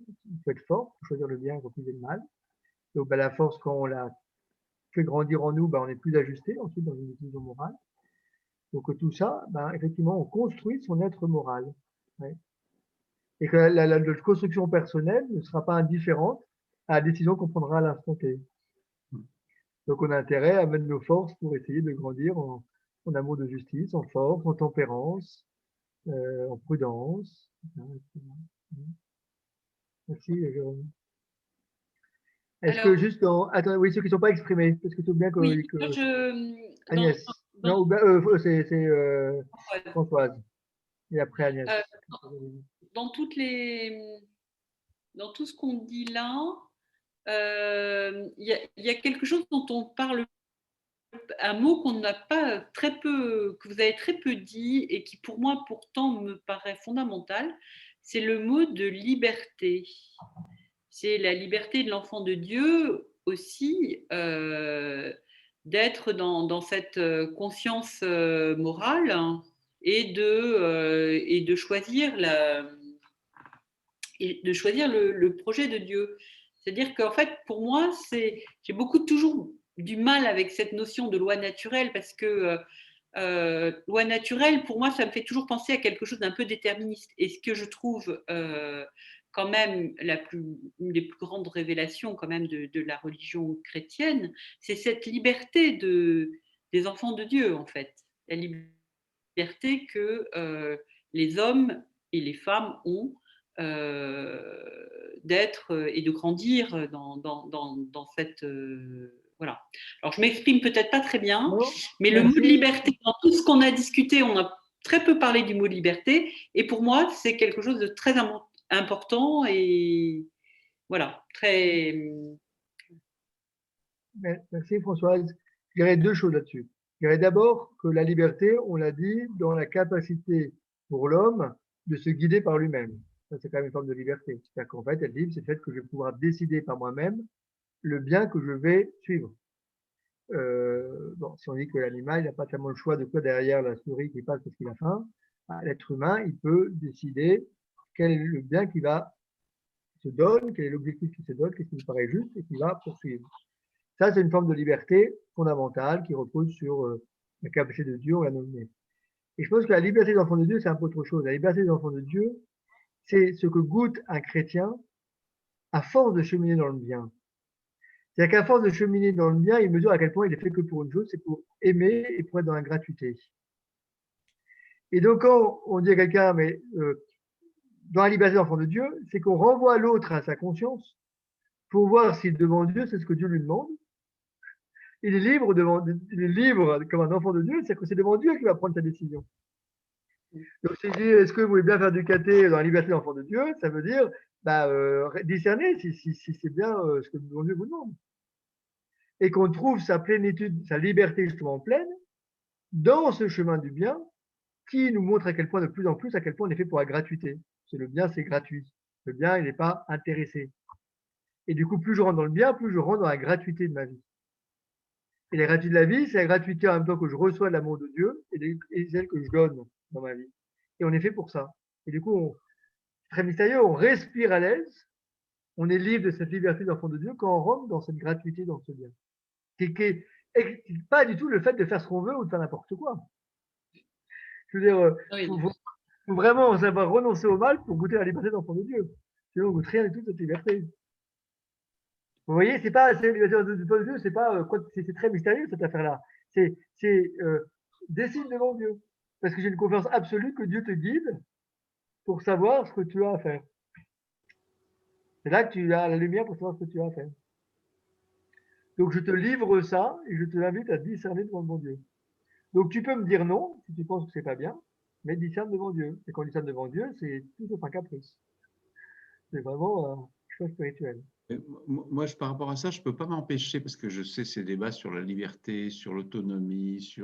Il faut être fort pour choisir le bien et refuser le mal. Donc la force, quand on la fait grandir en nous, on est plus ajusté ensuite dans une décision morale. Donc tout ça, effectivement, on construit son être moral. Ouais. Et que la construction personnelle ne sera pas indifférente à la décision qu'on prendra à l'instant T. Donc on a intérêt à mettre nos forces pour essayer de grandir en amour de justice, en force, en tempérance, en prudence. Merci Jérôme. Est-ce que juste attends, oui, ceux qui ne sont pas exprimés, parce que tout bien que, oui, Agnès. Non, c'est Françoise. Et après Agnès. Dans tout ce qu'on dit là, il y a quelque chose dont on parle, un mot qu'on n'a pas que vous avez très peu dit et qui pour moi pourtant me paraît fondamental, c'est le mot de liberté. C'est la liberté de l'enfant de Dieu aussi, d'être dans cette conscience morale et de choisir le projet de Dieu. C'est-à-dire qu'en fait, pour moi, j'ai toujours du mal avec cette notion de loi naturelle parce que loi naturelle, pour moi, ça me fait toujours penser à quelque chose d'un peu déterministe. Et ce que je trouve quand même une des plus grandes révélations quand même de la religion chrétienne, c'est cette liberté des enfants de Dieu, en fait. La liberté que les hommes et les femmes ont d'être et de grandir dans cette... voilà. Alors, je m'exprime peut-être pas très bien, mais le mot de liberté, dans tout ce qu'on a discuté, on a très peu parlé du mot liberté. Et pour moi, c'est quelque chose de très important et voilà, très. Merci Françoise. Je dirais deux choses là-dessus. Je dirais d'abord que la liberté, on l'a dit, dans la capacité pour l'homme de se guider par lui-même. Ça, c'est quand même une forme de liberté. C'est-à-dire qu'en fait, être libre, c'est le fait que je vais pouvoir décider par moi-même le bien que je vais suivre. Bon, si on dit que l'animal n'a pas tellement le choix de quoi derrière la souris qui passe parce qu'il a faim, l'être humain, il peut décider quel est le bien qu'il va se donne, quel est l'objectif qu'il se donne, qu'est-ce qui lui paraît juste et qu'il va poursuivre. Ça, c'est une forme de liberté fondamentale qui repose sur la capacité de Dieu, on l'a nommé. Et je pense que la liberté des enfants de Dieu, c'est un peu autre chose. La liberté des enfants de Dieu, c'est ce que goûte un chrétien à force de cheminer dans le bien. C'est-à-dire qu'à force de cheminer dans le bien, il mesure à quel point il est fait que pour une chose, c'est pour aimer et pour être dans la gratuité. Et donc, quand on dit à quelqu'un, mais dans la liberté des enfants de Dieu, c'est qu'on renvoie l'autre à sa conscience pour voir si devant Dieu, c'est ce que Dieu lui demande. Il est libre comme un enfant de Dieu, c'est que c'est devant Dieu qu'il va prendre sa décision. Donc, si je dis, est-ce que vous voulez bien faire du caté dans la liberté d'enfant de Dieu, ça veut dire discerner si c'est bien ce que Dieu vous demande. Et qu'on trouve sa plénitude, sa liberté justement pleine dans ce chemin du bien qui nous montre à quel point, de plus en plus, à quel point on est fait pour la gratuité. Parce que le bien, c'est gratuit. Le bien, il n'est pas intéressé. Et du coup, plus je rentre dans le bien, plus je rentre dans la gratuité de ma vie. Et la gratuité de la vie, c'est la gratuité en même temps que je reçois de l'amour de Dieu et celle que je donne dans ma vie. Et on est fait pour ça. Et du coup, c'est très mystérieux, on respire à l'aise, on est libre de cette liberté d'enfant de Dieu quand on rentre dans cette gratuité, dans ce bien. Qui n'est pas du tout le fait de faire ce qu'on veut ou de faire n'importe quoi. Je veux dire, faut vraiment savoir renoncer au mal pour goûter la liberté d'enfant de Dieu. Sinon, on goûte rien du tout de cette liberté. Vous voyez, c'est pas la liberté d'enfant de Dieu, c'est pas c'est très mystérieux cette affaire-là. C'est décide devant Dieu, parce que j'ai une confiance absolue que Dieu te guide pour savoir ce que tu as à faire. C'est là que tu as la lumière pour savoir ce que tu as à faire. Donc je te livre ça et je te invite à discerner devant mon Dieu. Donc tu peux me dire non si tu penses que c'est pas bien, mais discerne devant Dieu. Et quand on discerne devant Dieu, c'est tout sauf un caprice. C'est vraiment un choix spirituel. Moi, par rapport à ça, je ne peux pas m'empêcher, parce que je sais ces débats sur la liberté, sur l'autonomie,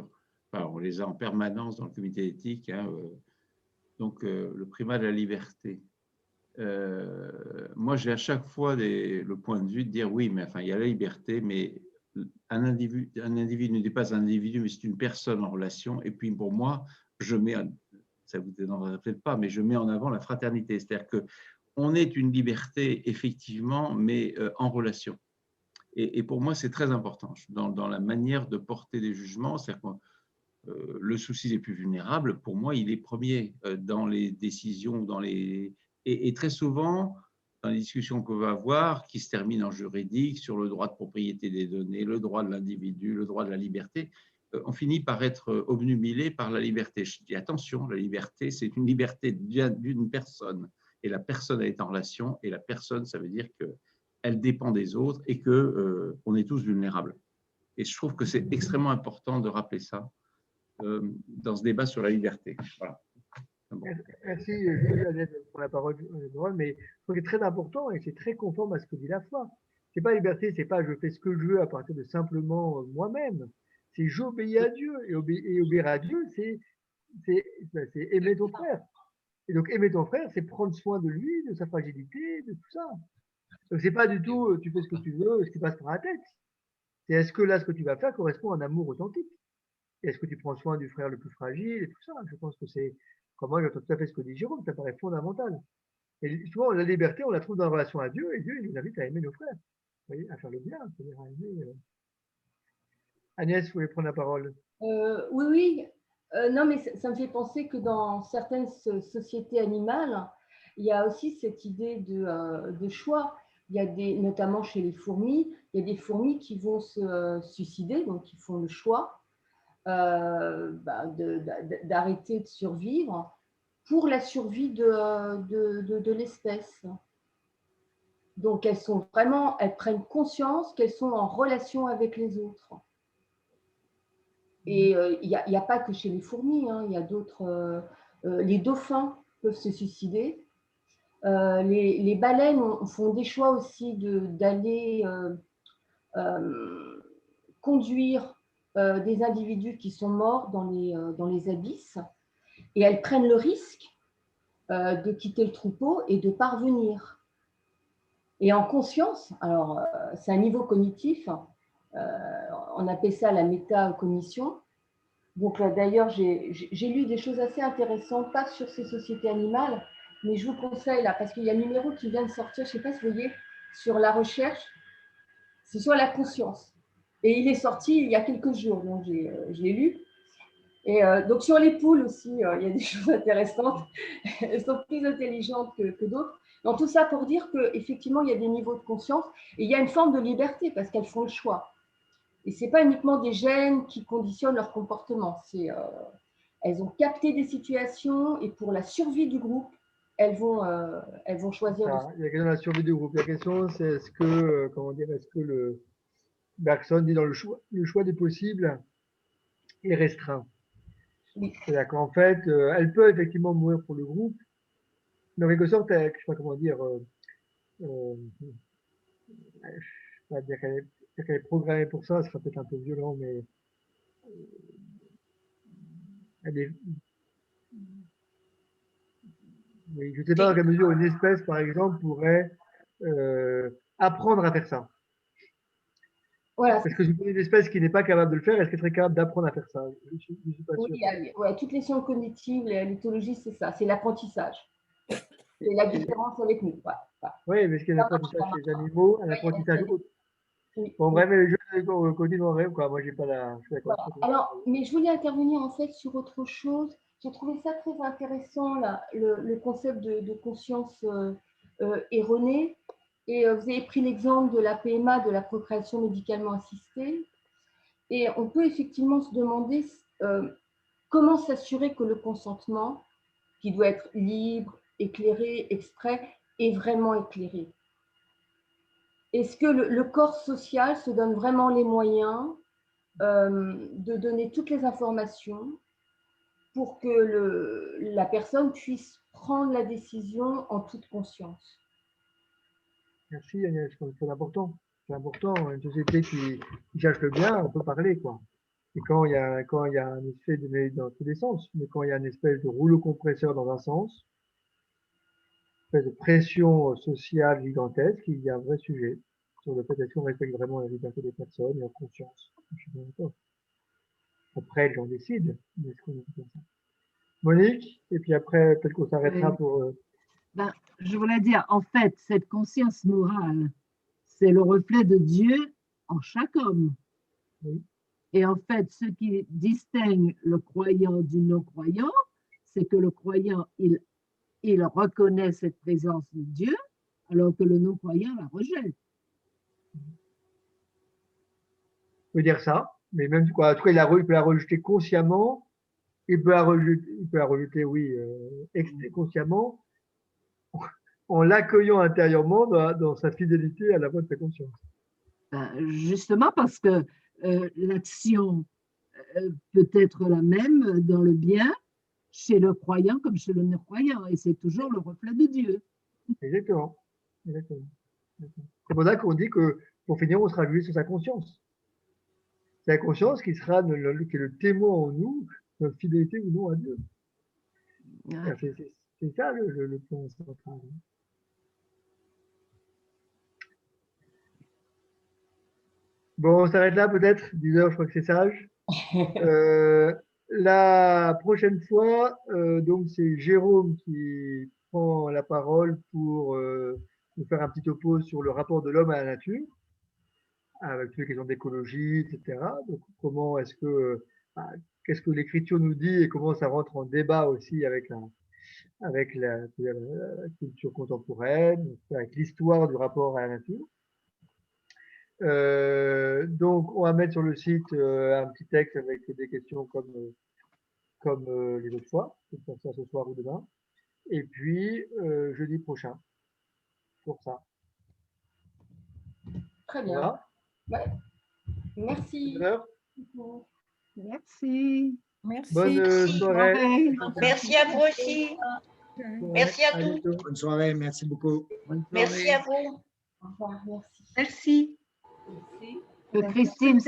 enfin, on les a en permanence dans le comité d'éthique, hein, donc le primat de la liberté. Moi, j'ai à chaque fois le point de vue de dire oui, mais enfin, il y a la liberté, mais un individu ne dépasse un individu, mais c'est une personne en relation. Et puis pour moi, ça vous dérangerait peut-être pas, mais je mets en avant la fraternité, c'est-à-dire que on est une liberté effectivement, mais en relation. Et pour moi, c'est très important dans la manière de porter des jugements, c'est-à-dire que le souci des plus vulnérables, pour moi, il est premier dans les décisions, et très souvent, dans les discussions qu'on va avoir, qui se terminent en juridique, sur le droit de propriété des données, le droit de l'individu, le droit de la liberté, on finit par être obnubilé par la liberté. Je dis attention, la liberté, c'est une liberté d'une personne, et la personne est en relation, et la personne, ça veut dire qu'elle dépend des autres et qu'on est tous vulnérables. Et je trouve que c'est extrêmement important de rappeler ça dans ce débat sur la liberté. Voilà. Bon. Merci pour la parole, mais je trouve que c'est très important et c'est très conforme à ce que dit la foi. C'est pas liberté, c'est pas je fais ce que je veux à partir de simplement moi-même. C'est j'obéis à Dieu et obéir à Dieu, c'est aimer ton frère. Et donc aimer ton frère, c'est prendre soin de lui, de sa fragilité, de tout ça. Donc c'est pas du tout tu fais ce que tu veux, ce qui passe par la tête. C'est est-ce que là ce que tu vas faire correspond à un amour authentique? Et est-ce que tu prends soin du frère le plus fragile et tout ça? Je pense que c'est comme moi, j'entends tout à fait ce que dit Jérôme, ça paraît fondamental. Et souvent, la liberté, on la trouve dans la relation à Dieu, et Dieu, il nous invite à aimer nos frères, vous voyez, à faire le bien, c'est-à-dire à aimer. Agnès, vous voulez prendre la parole? Oui. Non, mais ça me fait penser que dans certaines sociétés animales, il y a aussi cette idée de choix. Il y a notamment chez les fourmis, il y a des fourmis qui vont se suicider, donc qui font le choix d'arrêter de survivre pour la survie de l'espèce. Donc elles prennent conscience qu'elles sont en relation avec les autres. Et il n'y a pas que chez les fourmis, hein, il y a d'autres. Les dauphins peuvent se suicider. Les baleines font des choix aussi d'aller conduire des individus qui sont morts dans les abysses, et elles prennent le risque de quitter le troupeau et de parvenir. Et en conscience, alors c'est un niveau cognitif, on appelle ça la métacognition. Donc d'ailleurs, j'ai lu des choses assez intéressantes, pas sur ces sociétés animales, mais je vous conseille là, parce qu'il y a un numéro qui vient de sortir, je ne sais pas si vous voyez, sur la recherche, c'est sur la conscience. Et il est sorti il y a quelques jours, donc je l'ai lu. Et donc sur les poules aussi, il y a des choses intéressantes. Elles sont plus intelligentes que d'autres. Donc tout ça pour dire qu'effectivement, il y a des niveaux de conscience et il y a une forme de liberté parce qu'elles font le choix. Et ce n'est pas uniquement des gènes qui conditionnent leur comportement. Elles ont capté des situations et pour la survie du groupe, elles vont choisir. Il y a question de la survie du groupe. La question, c'est est-ce que, est-ce que le Bergson dit dans le choix des possibles est restreint. Oui. C'est-à-dire qu'en fait, elle peut effectivement mourir pour le groupe, mais en quelque sorte, je ne sais pas comment dire, je ne vais pas dire qu'elle est programmée pour ça, ce sera peut-être un peu violent, mais elle est. Oui, je ne sais pas dans quelle mesure une espèce, par exemple, pourrait apprendre à faire ça. Voilà. Parce que une espèce qui n'est pas capable de le faire, est-ce qu'elle serait capable d'apprendre à faire ça? Je ne suis pas sûr. Oui, toutes les sciences cognitives, l'éthologie, c'est ça, c'est l'apprentissage. C'est la différence avec nous. Oui, mais est-ce qu'il y a un apprentissage chez les animaux, un apprentissage autre? Bon, bref, mais je continuerai, quoi. Moi, j'ai pas la. Je suis d'accord. Voilà. Alors, mais je voulais intervenir en fait sur autre chose. J'ai trouvé ça très intéressant, là, le concept de conscience erronée. Et vous avez pris l'exemple de la PMA, de la procréation médicalement assistée. Et on peut effectivement se demander comment s'assurer que le consentement, qui doit être libre, éclairé, exprès, est vraiment éclairé. Est-ce que le corps social se donne vraiment les moyens de donner toutes les informations pour que la personne puisse prendre la décision en toute conscience? Merci Agnès, c'est important. C'est important. Une société qui cherche le bien, on peut parler, quoi. Et quand il y a un effet dans tous les sens, mais quand il y a une espèce de rouleau compresseur dans un sens, une espèce de pression sociale gigantesque, il y a un vrai sujet sur le fait est-ce qu'on respecte vraiment la liberté des personnes et en conscience. Je suis bien d'accord. Après, les gens décident, mais est-ce qu'on est comme ça? Monique, et puis après, peut-être qu'on s'arrêtera pour. Je voulais dire, en fait, cette conscience morale, c'est le reflet de Dieu en chaque homme. Oui. Et en fait, ce qui distingue le croyant du non-croyant, c'est que le croyant, il reconnaît cette présence de Dieu, alors que le non-croyant la rejette. On peut dire ça, mais même quoi, en tout cas, il peut la rejeter consciemment, il peut la rejeter, oui, consciemment, en l'accueillant intérieurement dans sa fidélité à la voix de sa conscience. Justement parce que l'action peut être la même dans le bien chez le croyant comme chez le non-croyant, et c'est toujours le reflet de Dieu. Exactement. C'est pour ça qu'on dit que pour finir, on sera jugé sur sa conscience. C'est la conscience qui sera qui est le témoin en nous de notre fidélité ou non à Dieu. Ouais. C'est ça le point central. Bon, on s'arrête là peut-être, 10 heures, je crois que c'est sage. La prochaine fois, donc c'est Jérôme qui prend la parole pour nous faire un petit topo sur le rapport de l'homme à la nature, avec toutes les questions d'écologie, etc. Donc, comment est-ce que, qu'est-ce que l'écriture nous dit et comment ça rentre en débat aussi avec la culture contemporaine, avec l'histoire du rapport à la nature. Donc, on va mettre sur le site un petit texte avec des questions comme les autres fois, je vais faire ça ce soir ou demain. Et puis, jeudi prochain, pour ça. Très bien. Voilà. Ouais. Merci. Merci. Merci. Bonne soirée. Merci à vous aussi. Merci à tous. Bonne soirée, merci beaucoup. Merci à vous. Au revoir, merci. Merci. Que Christine